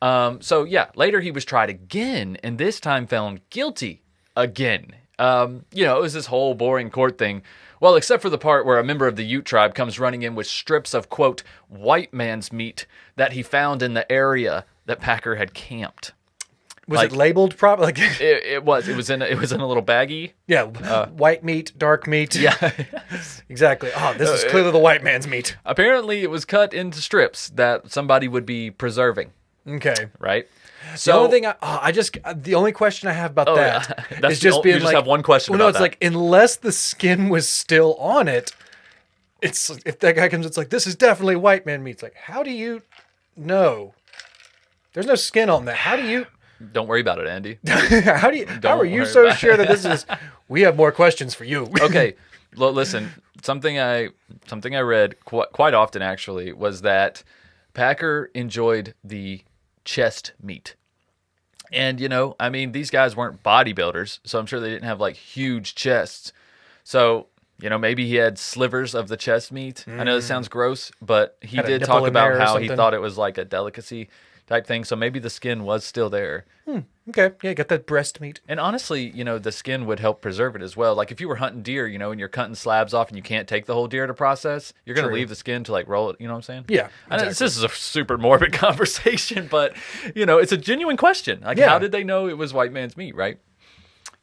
Later he was tried again, and this time found guilty again. It was this whole boring court thing. Well, except for the part where a member of the Ute tribe comes running in with strips of, quote, white man's meat that he found in the area that Packer had camped. Was it labeled properly? It was. It was in a little baggie. Yeah, white meat, dark meat. Yeah, exactly. Oh, this is clearly the white man's meat. Apparently, it was cut into strips that somebody would be preserving. Okay, right. So the only thing the only question I have about is just being you just have one question. Well, no, it's like unless the skin was still on it, it's if that guy comes, it's like this is definitely white man meat. It's like how do you know? There's no skin on that. How do you? Don't worry about it, Andy. How are you so sure that this is? We have more questions for you. Okay. Listen, something I read quite often actually was that Packer enjoyed the chest meat. And, I mean, these guys weren't bodybuilders, so I'm sure they didn't have like huge chests. So, maybe he had slivers of the chest meat. I know this sounds gross, but he did talk about how he thought it was like a delicacy type thing. So maybe the skin was still there. Okay. Yeah, got that breast meat. And honestly, the skin would help preserve it as well. Like if you were hunting deer, and you're cutting slabs off and you can't take the whole deer to process, you're going to leave the skin to like roll it. You know what I'm saying? Yeah. Exactly. I know this is a super morbid conversation, but it's a genuine question. Like how did they know it was white man's meat, right?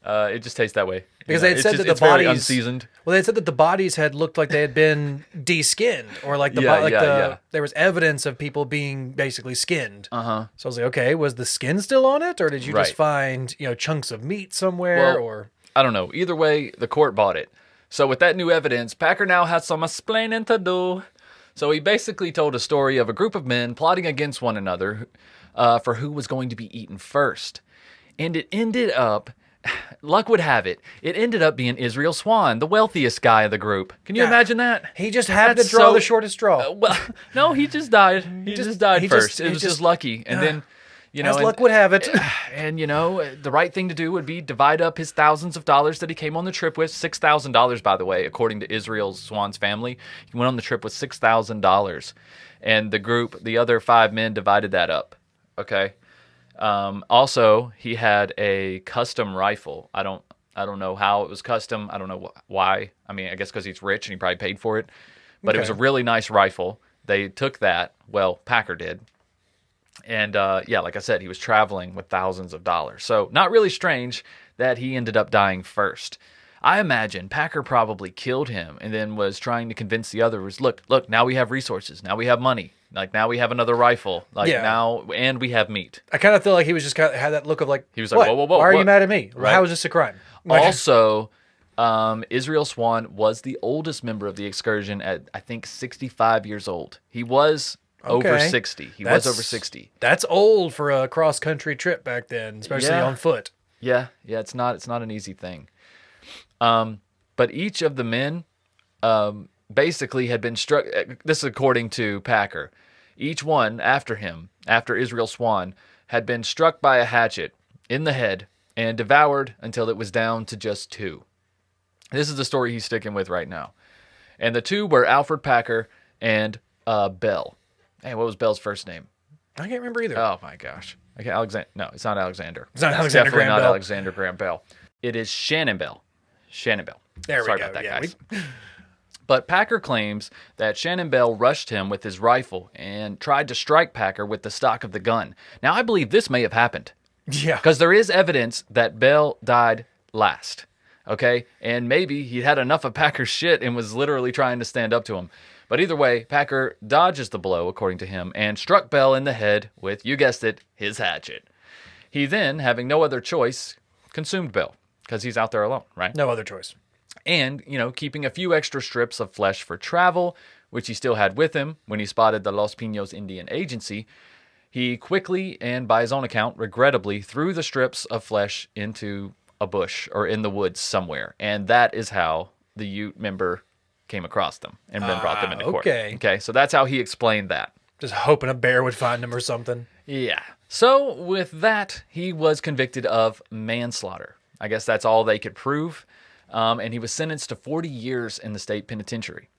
It just tastes that way. Because they had said that the bodies bodies unseasoned. Well, they said that the bodies had looked like they had been de-skinned, or like there was evidence of people being basically skinned. So I was like, okay, was the skin still on it, or did you just find chunks of meat somewhere? Or I don't know. Either way, the court bought it. So with that new evidence, Packer now has some explaining to do. So he basically told a story of a group of men plotting against one another for who was going to be eaten first, and it ended up. Luck would have it. It ended up being Israel Swan, the wealthiest guy of the group. Can you imagine that? He just happened to draw the shortest straw. Well, no, he just died. He just died first. It was just lucky. And then, as luck would have it. And, the right thing to do would be divide up his thousands of dollars that he came on the trip with. $6,000, by the way, according to Israel Swan's family. He went on the trip with $6,000. And the other 5 men divided that up. Okay? Also, he had a custom rifle. I don't know how it was custom. I don't know why. I mean, I guess because he's rich and he probably paid for it. But it was a really nice rifle. They took that. Well, Packer did. And like I said, he was traveling with thousands of dollars. So not really strange that he ended up dying first. I imagine Packer probably killed him and then was trying to convince the others, look, now we have resources. Now we have money. Like, now we have another rifle. Now, and we have meat. I kind of feel like he was just had that look of like, he was like, whoa, why are you mad at me? Right? How is this a crime? Also, Israel Swan was the oldest member of the excursion at, I think, 65 years old. He was over 60. He was over 60. That's old for a cross-country trip back then, especially on foot. Yeah, it's not an easy thing. But each of the men basically had been struck. This is according to Packer. Each one after him, after Israel Swan, had been struck by a hatchet in the head and devoured until it was down to just 2. This is the story he's sticking with right now. And the 2 were Alferd Packer and Bell. Hey, what was Bell's first name? I can't remember either. Oh my gosh. Okay, Alexander. No, it's not Alexander. It's not Alexander Graham Bell. Definitely not Bell. Alexander Graham Bell. It is Shannon Bell. Shannon Bell. There Sorry we go. about that, guys. But Packer claims that Shannon Bell rushed him with his rifle and tried to strike Packer with the stock of the gun. Now, I believe this may have happened. Yeah. Because there is evidence that Bell died last. Okay? And maybe he had enough of Packer's shit and was literally trying to stand up to him. But either way, Packer dodges the blow, according to him, and struck Bell in the head with, you guessed it, his hatchet. He then, having no other choice, consumed Bell. Because he's out there alone, right? No other choice. And, keeping a few extra strips of flesh for travel, which he still had with him when he spotted the Los Pinos Indian Agency, he quickly, and by his own account, regrettably, threw the strips of flesh into a bush or in the woods somewhere. And that is how the Ute member came across them and then brought them into court. Okay, so that's how he explained that. Just hoping a bear would find him or something. Yeah. So with that, he was convicted of manslaughter. I guess that's all they could prove. And he was sentenced to 40 years in the state penitentiary.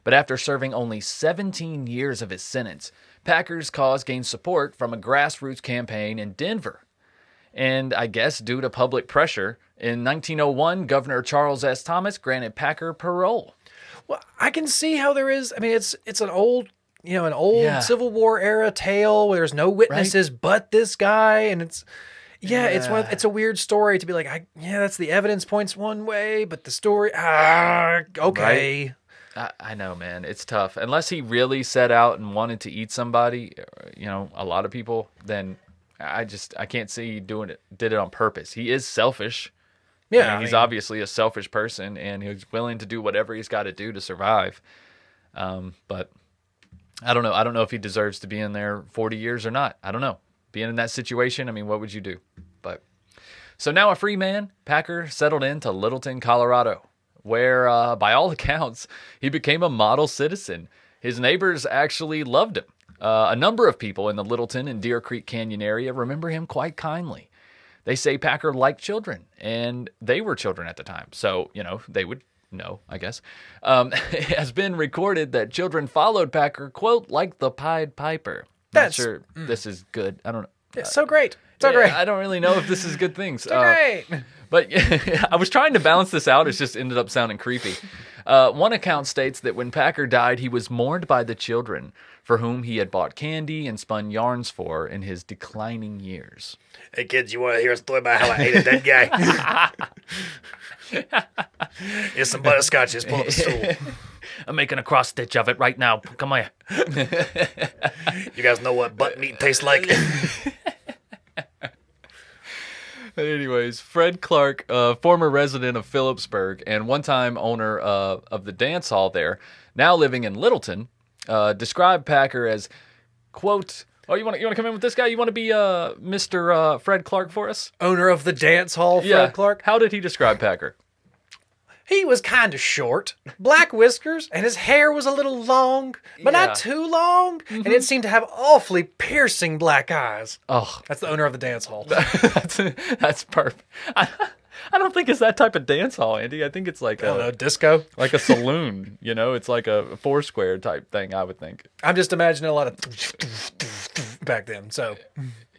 But after serving only 17 years of his sentence, Packer's cause gained support from a grassroots campaign in Denver. And I guess due to public pressure, in 1901, Governor Charles S. Thomas granted Packer parole. Well, I can see how there is. I mean, it's an old, Civil War era tale where there's no witnesses but this guy, and it's it's a weird story to be like, that's the evidence points one way, but the story, okay. Right? I know, man, it's tough. Unless he really set out and wanted to eat somebody, a lot of people, then I can't see he did it on purpose. He is selfish. Yeah, he's obviously a selfish person, and he's willing to do whatever he's got to do to survive. But I don't know. I don't know if he deserves to be in there 40 years or not. I don't know. Being in that situation, I mean, what would you do? But so now a free man, Packer settled into Littleton, Colorado, where, by all accounts, he became a model citizen. His neighbors actually loved him. A number of people in the Littleton and Deer Creek Canyon area remember him quite kindly. They say Packer liked children, and they were children at the time. So, they would know, I guess. It has been recorded that children followed Packer, quote, like the Pied Piper. Not sure this is good. I don't know. It's so great. So great. I don't really know if this is good things. So great. But I was trying to balance this out. It just ended up sounding creepy. One account states that when Packer died, he was mourned by the children for whom he had bought candy and spun yarns for in his declining years. Hey, kids, you want to hear a story about how I ate a dead guy? Here's some butterscotch. Just pull up a stool. I'm making a cross stitch of it right now. Come here. You guys know what butt meat tastes like? Anyways, Fred Clark, former resident of Phillipsburg and one-time owner of the dance hall there, now living in Littleton, described Packer as, quote, "Oh, you want to come in with this guy? You want to be Mr. Fred Clark for us?" Owner of the dance hall, Fred Clark? How did he describe Packer? He was kind of short, black whiskers, and his hair was a little long, but not too long, and it seemed to have awfully piercing black eyes. Oh, that's the owner of the dance hall. That's perfect. I don't think it's that type of dance hall, Andy. I think it's like a disco, like a saloon. It's like a Foursquare type thing. I would think. I'm just imagining a lot of back then. So.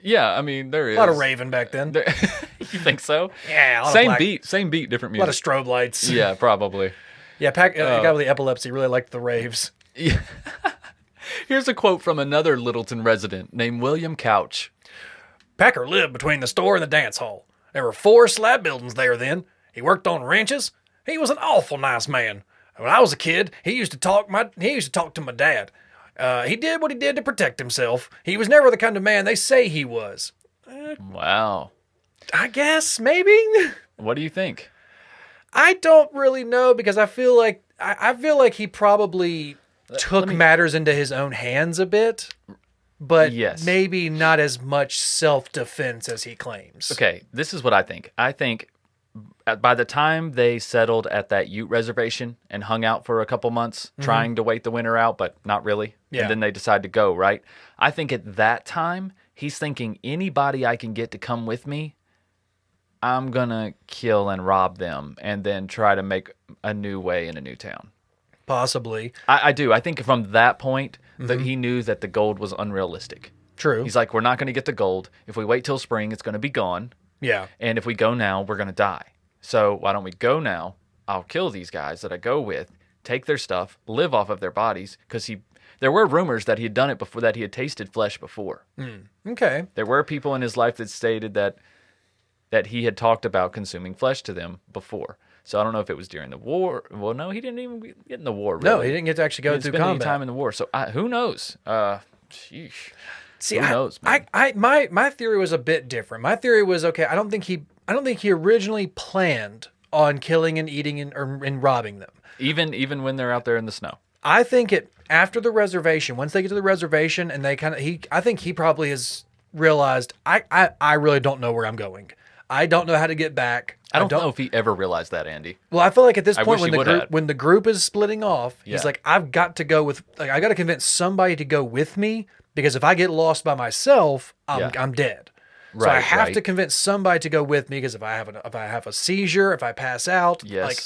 Yeah, I mean, there is. A lot of raving back then. You think so? Yeah. Same beat, different music. A lot of strobe lights. Yeah, probably. Yeah, the guy with the epilepsy really liked the raves. Yeah. Here's a quote from another Littleton resident named William Couch. Packer lived between the store and the dance hall. There were 4 slab buildings there then. He worked on ranches. He was an awful nice man. When I was a kid, he used to talk to my dad. He did what he did to protect himself. He was never the kind of man they say he was. Wow. I guess, maybe. What do you think? I don't really know because I feel like he probably took matters into his own hands a bit, but maybe not as much self-defense as he claims. Okay, this is what I think. I think by the time they settled at that Ute reservation and hung out for a couple months, trying to wait the winter out, but not really, and then they decide to go, right? I think at that time, he's thinking, anybody I can get to come with me, I'm going to kill and rob them and then try to make a new way in a new town. Possibly. I do. I think from that point, that he knew that the gold was unrealistic. True. He's like, we're not going to get the gold. If we wait till spring, it's going to be gone. Yeah. And if we go now, we're going to die. So why don't we go now? I'll kill these guys that I go with, take their stuff, live off of their bodies, because there were rumors that he had done it before, that he had tasted flesh before. Okay. There were people in his life that stated that he had talked about consuming flesh to them before. So I don't know if it was during the war. Well, no, he didn't even get in the war, really. No, he didn't get to actually go through combat. Any time in the war. So who knows? Sheesh. See, who knows, man? My theory was a bit different. My theory was, okay, I don't think he originally planned on killing and eating and robbing them. Even when they're out there in the snow. I think after the reservation, once they get to the reservation and I think he probably has realized, I really don't know where I'm going. I don't know how to get back. I don't know if he ever realized that, Andy. Well, I feel like at this point when the group is splitting off, he's like, I've got to go with, like, I got to convince somebody to go with me, because if I get lost by myself, I'm dead. Right, so I have to convince somebody to go with me, because if I have a seizure, if I pass out, like,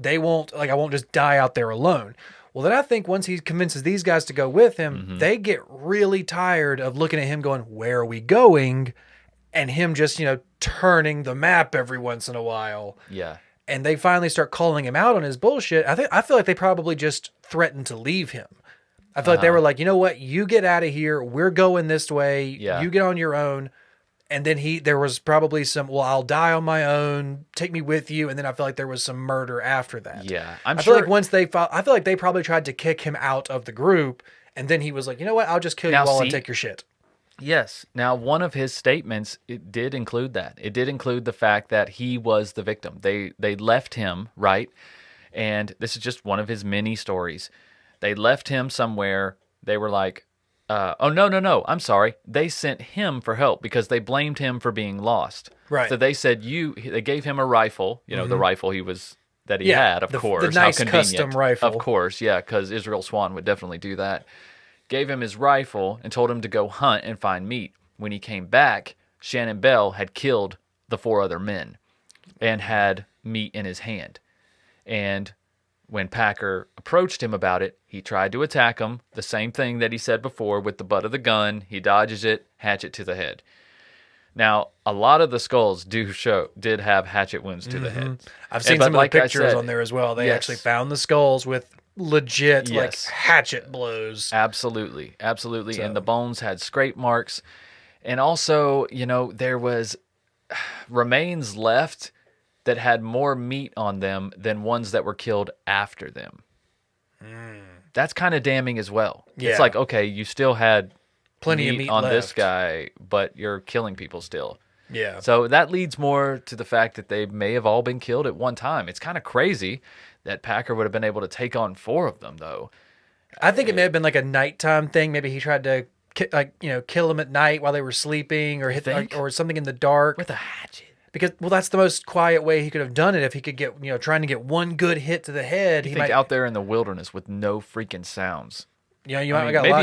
I won't just die out there alone. Well, then I think once he convinces these guys to go with him, they get really tired of looking at him going, where are we going? And him just, turning the map every once in a while. Yeah. And they finally start calling him out on his bullshit. I feel like they probably just threatened to leave him. I feel like they were like, you know what? You get out of here. We're going this way. Yeah. You get on your own. And then there was probably some, well, I'll die on my own. Take me with you. And then I feel like there was some murder after that. Yeah. I feel like I feel like they probably tried to kick him out of the group. And then he was like, you know what? I'll just kill you all and take your shit. Yes. Now, one of his statements, it did include that. It did include the fact that he was the victim. They left him, right? And this is just one of his many stories. They left him somewhere. They were like, oh, no, I'm sorry. They sent him for help because they blamed him for being lost. Right. So they said, they gave him a rifle, the rifle he was that he had, of course. The nice How convenient. custom rifle. Of course, yeah, because Israel Swan would definitely do that. Gave him his rifle and told him to go hunt and find meat. When he came back, Shannon Bell had killed the 4 other men and had meat in his hand. And when Packer approached him about it, he tried to attack him. The same thing that he said before with the butt of the gun. He dodges it, hatchet to the head. Now, a lot of the skulls did have hatchet wounds to the head. I've seen some of the pictures on there as well. They actually found the skulls with legit like hatchet blows. Absolutely. So. And the bones had scrape marks. And also, there was remains left that had more meat on them than ones that were killed after them. That's kind of damning as well. Yeah. It's like, okay, you still had plenty of meat on left. This guy, but you're killing people still. Yeah. So that leads more to the fact that they may have all been killed at one time. It's kind of crazy that Packer would have been able to take on 4 of them, though. I think it may have been like a nighttime thing. Maybe he tried to kill them at night while they were sleeping, or or something in the dark with a hatchet. Because that's the most quiet way he could have done it. If he could get trying to get one good hit to the head, he might out there in the wilderness with no freaking sounds. Maybe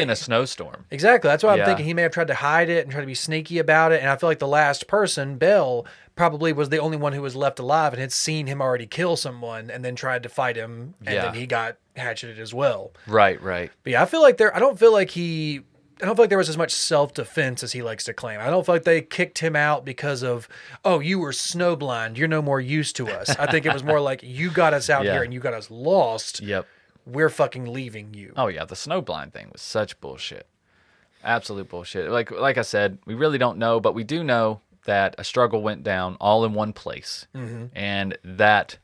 in a snowstorm. Exactly. That's what I'm thinking. He may have tried to hide it and try to be sneaky about it. And I feel like the last person, Bell, probably was the only one who was left alive and had seen him already kill someone and then tried to fight him. And then he got hatcheted as well. Right. But yeah, I feel like I don't feel like there was as much self-defense as he likes to claim. I don't feel like they kicked him out because of, you were snowblind. You're no more use to us. I think it was more like, you got us out here and you got us lost. Yep. We're fucking leaving you. Oh, yeah. The snowblind thing was such bullshit. Absolute bullshit. Like I said, we really don't know, but we do know that a struggle went down all in one place. Mm-hmm. And that,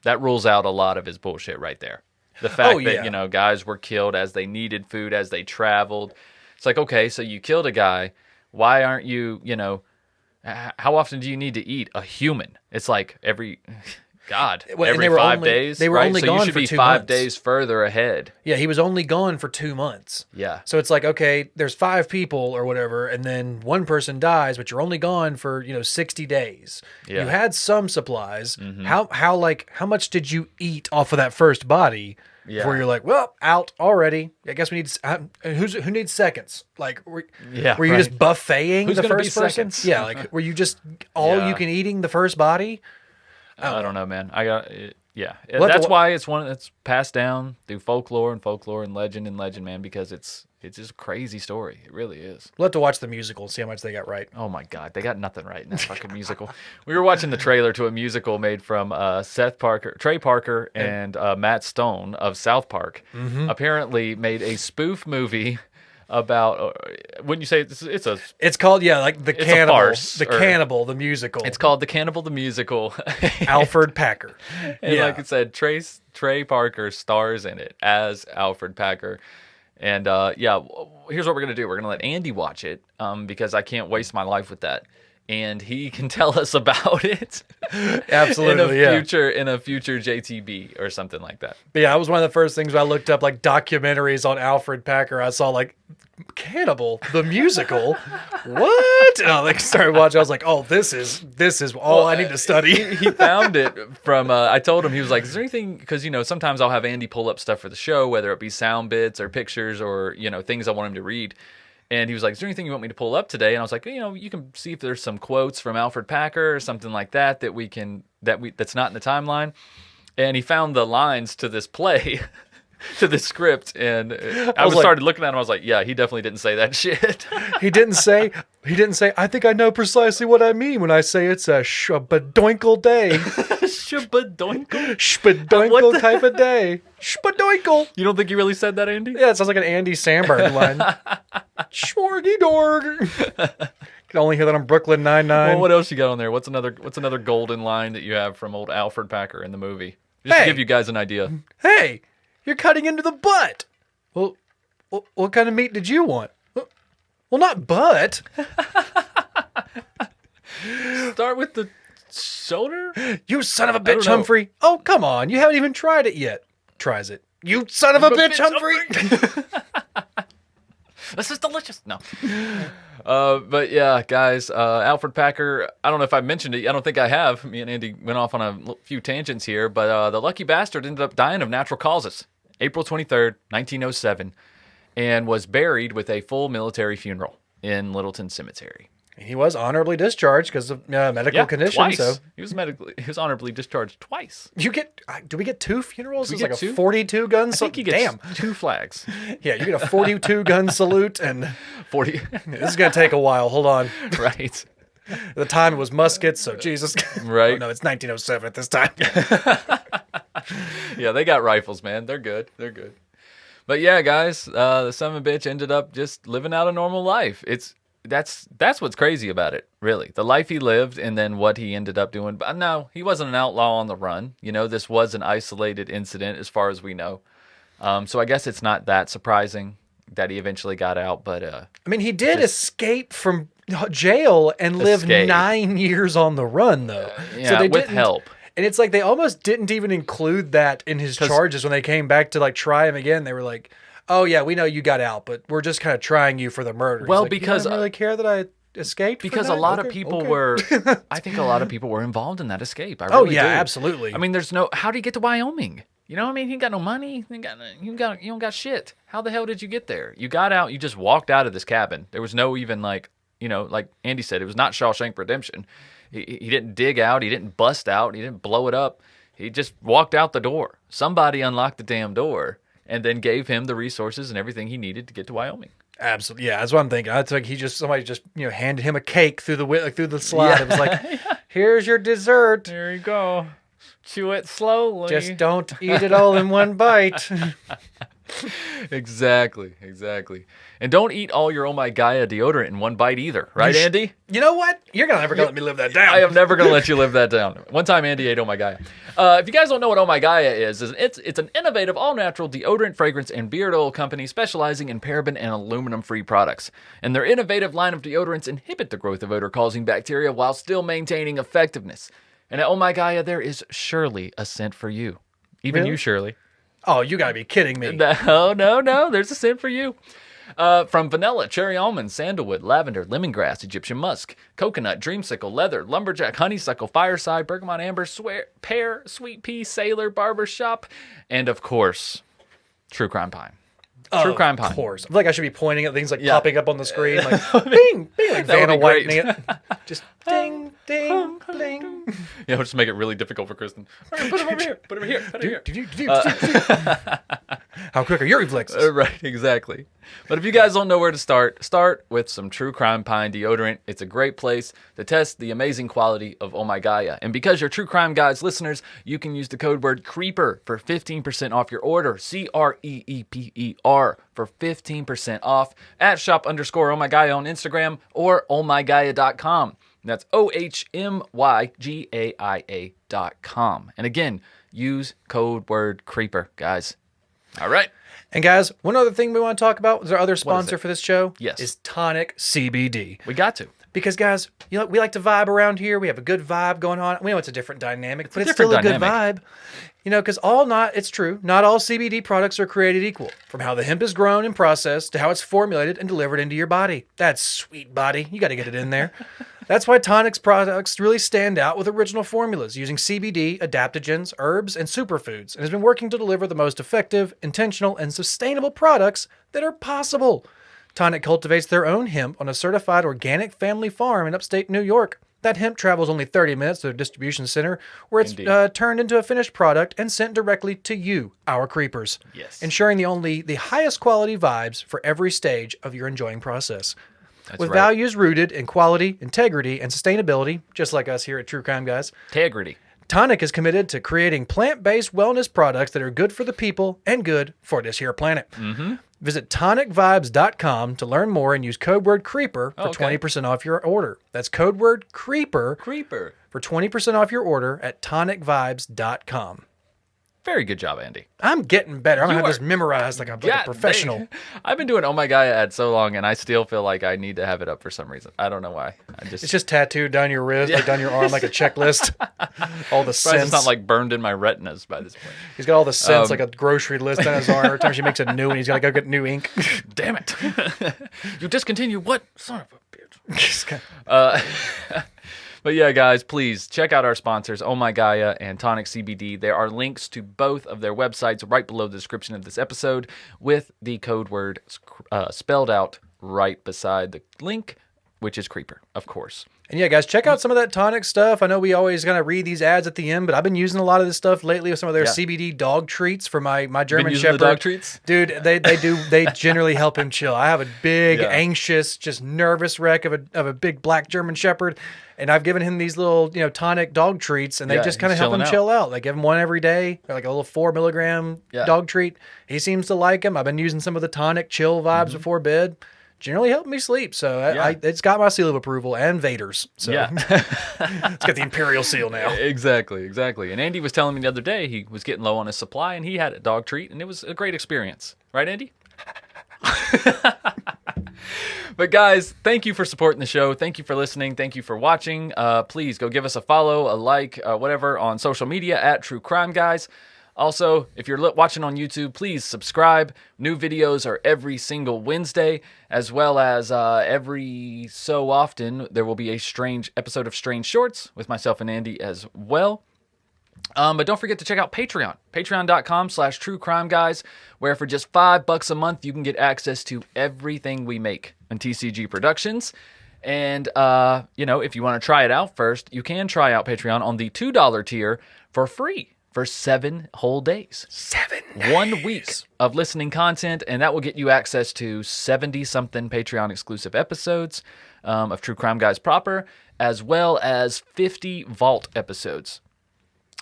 that rules out a lot of his bullshit right there. The fact that, guys were killed as they needed food, as they traveled. It's like, okay, so you killed a guy. Why aren't you, how often do you need to eat a human? It's like every 5 days. They were only gone for 2 months. So you should be 5 days further ahead. Yeah, he was only gone for 2 months. Yeah. So it's like, okay, there's 5 people or whatever, and then one person dies, but you're only gone for 60 days. Yeah. You had some supplies. Mm-hmm. How much did you eat off of that first body? Yeah. Before you're like, well, out already. I guess we need. Who needs seconds? Like, were you just buffeting the first person? Seconds? Yeah, like were you just you can eating the first body? I don't know, man. That's why it's one that's passed down through folklore and legend, man, because it's just a crazy story. It really is. We'll have to watch the musical and see how much they got right. Oh my God, they got nothing right in that fucking musical. We were watching the trailer to a musical made from Trey Parker, and Matt Stone of South Park. Mm-hmm. Apparently made a spoof movie about wouldn't you say it's called the Cannibal, farce, Cannibal the musical. It's called The Cannibal the Musical. Alferd Packer. And like I said, Trey Parker stars in it as Alferd Packer. And here's what we're gonna do. We're gonna let Andy watch it because I can't waste my life with that. And he can tell us about it. Absolutely, in a future JTB or something like that. But yeah, it was one of the first things I looked up, like documentaries on Alferd Packer. I saw like Cannibal the musical. What? And I started watching. I was like, oh, this is all I need to study. He found it from. I told him, he was like, is there anything? Because sometimes I'll have Andy pull up stuff for the show, whether it be sound bits or pictures or things I want him to read. And he was like, is there anything you want me to pull up today? And I was like, you can see if there's some quotes from Alferd Packer or something like that that's not in the timeline. And he found the lines to this play, to this script. And I started looking at him. I was like, yeah, he definitely didn't say that shit. He didn't say, I think I know precisely what I mean when I say it's a shabadoinkle day. Shabadoinkle? Shabadoinkle type of day. Shabadoinkle. You don't think he really said that, Andy? Yeah, it sounds like an Andy Samberg line. Shorgy dorg. Can only hear that on Brooklyn Nine-Nine. Well, what else you got on there? What's another golden line that you have from old Alferd Packer in the movie? Just to give you guys an idea. Hey, you're cutting into the butt. Well, what kind of meat did you want? Well, not butt. Start with the shoulder? You son of a bitch, Humphrey. Oh, come on. You haven't even tried it yet. Tries it. You son of a bitch, Humphrey. This is delicious. No. But yeah, guys, Alfred Packer, I don't know if I mentioned it. I don't think I have. Me and Andy went off on a few tangents here, but the lucky bastard ended up dying of natural causes, April 23rd, 1907, and was buried with a full military funeral in Littleton Cemetery. He was honorably discharged because of medical condition. Twice. So he was honorably discharged twice. do we get 2 funerals? It's get like two? a 42 gun I think he gets 2 flags. Yeah, you get a 42 gun salute, and 40. this is gonna take a while. Hold on. Right. At the time it was muskets, so Jesus. Right. Oh, no, it's 1907 at this time. Yeah, they got rifles, man. They're good. But yeah, guys, the son of a bitch ended up just living out a normal life. That's what's crazy about it, really. The life he lived and then what he ended up doing. But no, he wasn't an outlaw on the run. This was an isolated incident as far as we know. So I guess it's not that surprising that he eventually got out. But I mean, he did escape from jail and live 9 years on the run, though. Yeah, so they with didn't, help. And it's like they almost didn't even include that in his charges when they came back to like try him again. They were like, "Oh yeah, we know you got out, but we're just kind of trying you for the murder." Well, like, because you don't really care that I escaped. Because a lot of people were, I think a lot of people were involved in that escape. I Oh really yeah, do. absolutely. I mean, how do you get to Wyoming? You know what I mean? He got no money. You don't got shit. How the hell did you get there? You got out. You just walked out of this cabin. There was no even like Andy said, it was not Shawshank Redemption. He didn't dig out. He didn't bust out. He didn't blow it up. He just walked out the door. Somebody unlocked the damn door and then gave him the resources and everything he needed to get to Wyoming. Absolutely, yeah. That's what I'm thinking. I think somebody just handed him a cake through the slide. Yeah. It was like, here's your dessert. There you go. Chew it slowly. Just don't eat it all in one bite. Exactly. And don't eat all your Oh My Gaia deodorant in one bite either, right, Andy? You know what? You're never gonna let me live that down. I am never gonna let you live that down. One time, Andy ate Oh My Gaia. If you guys don't know what Oh My Gaia is it's an innovative, all-natural deodorant, fragrance, and beard oil company specializing in paraben and aluminum-free products. And their innovative line of deodorants inhibit the growth of odor-causing bacteria while still maintaining effectiveness. And at Oh My Gaia, there is surely a scent for you. Even Really? you, Shirley. Oh, you gotta be kidding me. No. There's a scent for you. From vanilla, cherry almond, sandalwood, lavender, lemongrass, Egyptian musk, coconut, dreamsicle, leather, lumberjack, honeysuckle, fireside, bergamot, amber, pear, sweet pea, sailor, barbershop, and of course, true crime pine. True crime pine. Of course. I feel like I should be pointing at things like Yeah. popping up on the screen, like bing, bing, like That would Vanna be great. whitening it. Just ding, ding, bling. Yeah, we'll just make it really difficult for Kristen. All right, put him over here. Put him here. Put him here. How quick are your reflexes? Right, exactly. But if you guys don't know where to start with some True Crime Pine deodorant. It's a great place to test the amazing quality of Oh My Gaia. And because you're True Crime Guys listeners, you can use the code word CREEPER for 15% off your order. CREEPER for 15% off at shop_Oh My Gaia on Instagram or ohmygaia.com. That's OHMYGAIA.com. And again, use code word CREEPER, guys. All right. And guys, one other thing we want to talk about is our other sponsor for this show. Yes. Is Tonic CBD. We got to. Because guys, we like to vibe around here. We have a good vibe going on. We know it's a different dynamic, but it's different still a good dynamic. vibe. Because it's true, not all CBD products are created equal. From how the hemp is grown and processed to how it's formulated and delivered into your body. That's sweet body. You got to get it in there. That's why Tonic's products really stand out with original formulas using CBD, adaptogens, herbs, and superfoods, and has been working to deliver the most effective, intentional, and sustainable products that are possible. Tonic cultivates their own hemp on a certified organic family farm in upstate New York. That hemp travels only 30 minutes to their distribution center, where it's turned into a finished product and sent directly to you, our creepers. Yes. Ensuring the highest quality vibes for every stage of your enjoying process. With right. values rooted in quality, integrity, and sustainability, just like us here at True Crime Guys, Integrity. Tonic is committed to creating plant-based wellness products that are good for the people and good for this here planet. Mm-hmm. Visit tonicvibes.com to learn more and use code word CREEPER for 20% off your order. That's code word CREEPER Creeper. for 20% off your order at tonicvibes.com. Very good job, Andy. I'm getting better. I'm going to have this memorized like a professional. I've been doing Oh My Gaia ad so long, and I still feel like I need to have it up for some reason. I don't know why. It's just tattooed down your wrist, like down your arm, like a checklist. All the scents. It's not like burned in my retinas by this point. He's got all the scents, like a grocery list on his arm. Every time she makes a new one, he's got to go get new ink. Damn it. You discontinue what? Son of a bitch. But yeah, guys, please check out our sponsors, Oh My Gaia and Tonic CBD. There are links to both of their websites right below the description of this episode with the code word spelled out right beside the link, which is Creeper, of course. And yeah, guys, check out some of that tonic stuff. I know we always kind of read these ads at the end, but I've been using a lot of this stuff lately with some of their CBD dog treats for my German Shepherd. The dog treats? Dude, they generally help him chill. I have a big, anxious, just nervous wreck of a big black German Shepherd, and I've given him these little, tonic dog treats, and they just kind of help him chill out. Like give him one every day, like a little 4 milligram dog treat. He seems to like them. I've been using some of the tonic chill vibes before bed. Generally helped me sleep, so it's got my seal of approval and Vader's. So it's got the Imperial seal now. Exactly. And Andy was telling me the other day he was getting low on his supply, and he had a dog treat, and it was a great experience. Right, Andy? But guys, thank you for supporting the show. Thank you for listening. Thank you for watching. Please go give us a follow, a like, whatever on social media at True Crime Guys. Also, if you're watching on YouTube, please subscribe. New videos are every single Wednesday, as well as every so often, there will be a strange episode of Strange Shorts with myself and Andy as well. But don't forget to check out Patreon, patreon.com/truecrimeguys, where for just $5 a month, you can get access to everything we make on TCG Productions. And, if you want to try it out first, you can try out Patreon on the $2 tier for free. For 7 whole days. 7 days. 1 week of listening content, and that will get you access to 70-something Patreon-exclusive episodes of True Crime Guys proper, as well as 50 Vault episodes.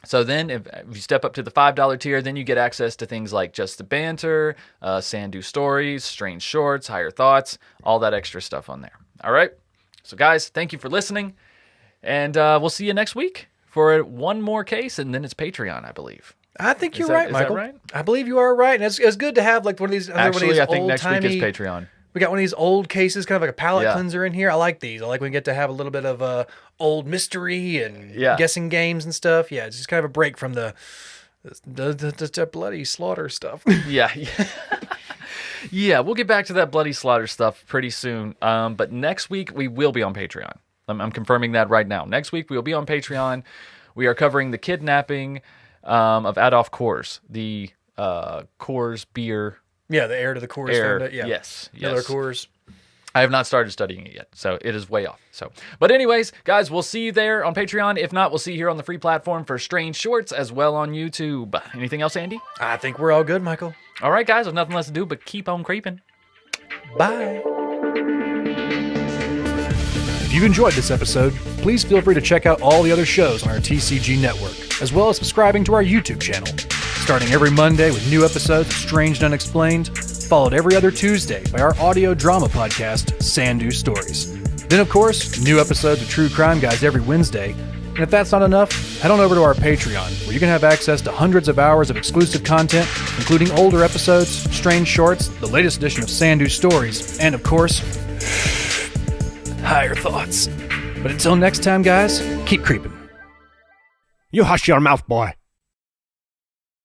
So then, if you step up to the $5 tier, then you get access to things like Just the Banter, Sandu Stories, Strange Shorts, Higher Thoughts, all that extra stuff on there. All right? So guys, thank you for listening, and we'll see you next week for one more case, and then it's Patreon, I believe. I think you're right, Michael. Is that right? I believe you are right. And it's good to have like one of these. Actually, I think next week is Patreon. We got one of these old cases, kind of like a palate cleanser in here. I like these. I like when we get to have a little bit of old mystery and guessing games and stuff. Yeah, it's just kind of a break from the bloody slaughter stuff. Yeah, we'll get back to that bloody slaughter stuff pretty soon. But next week, we will be on Patreon. I'm confirming that right now. Next week, we will be on Patreon. We are covering the kidnapping of Adolf Coors, the Coors beer. Yeah, the heir to the Coors. Yes. Miller Coors. I have not started studying it yet, so it is way off. But anyways, guys, we'll see you there on Patreon. If not, we'll see you here on the free platform for Strange Shorts as well on YouTube. Anything else, Andy? I think we're all good, Michael. All right, guys, there's nothing less to do but keep on creeping. Bye. If you've enjoyed this episode, please feel free to check out all the other shows on our TCG network, as well as subscribing to our YouTube channel. Starting every Monday with new episodes of Strange and Unexplained, followed every other Tuesday by our audio drama podcast, Sandu Stories. Then, of course, new episodes of True Crime Guys every Wednesday. And if that's not enough, head on over to our Patreon, where you can have access to hundreds of hours of exclusive content, including older episodes, Strange Shorts, the latest edition of Sandu Stories, and, of course, Higher Thoughts. But until next time, guys, keep creeping. You hush your mouth, boy.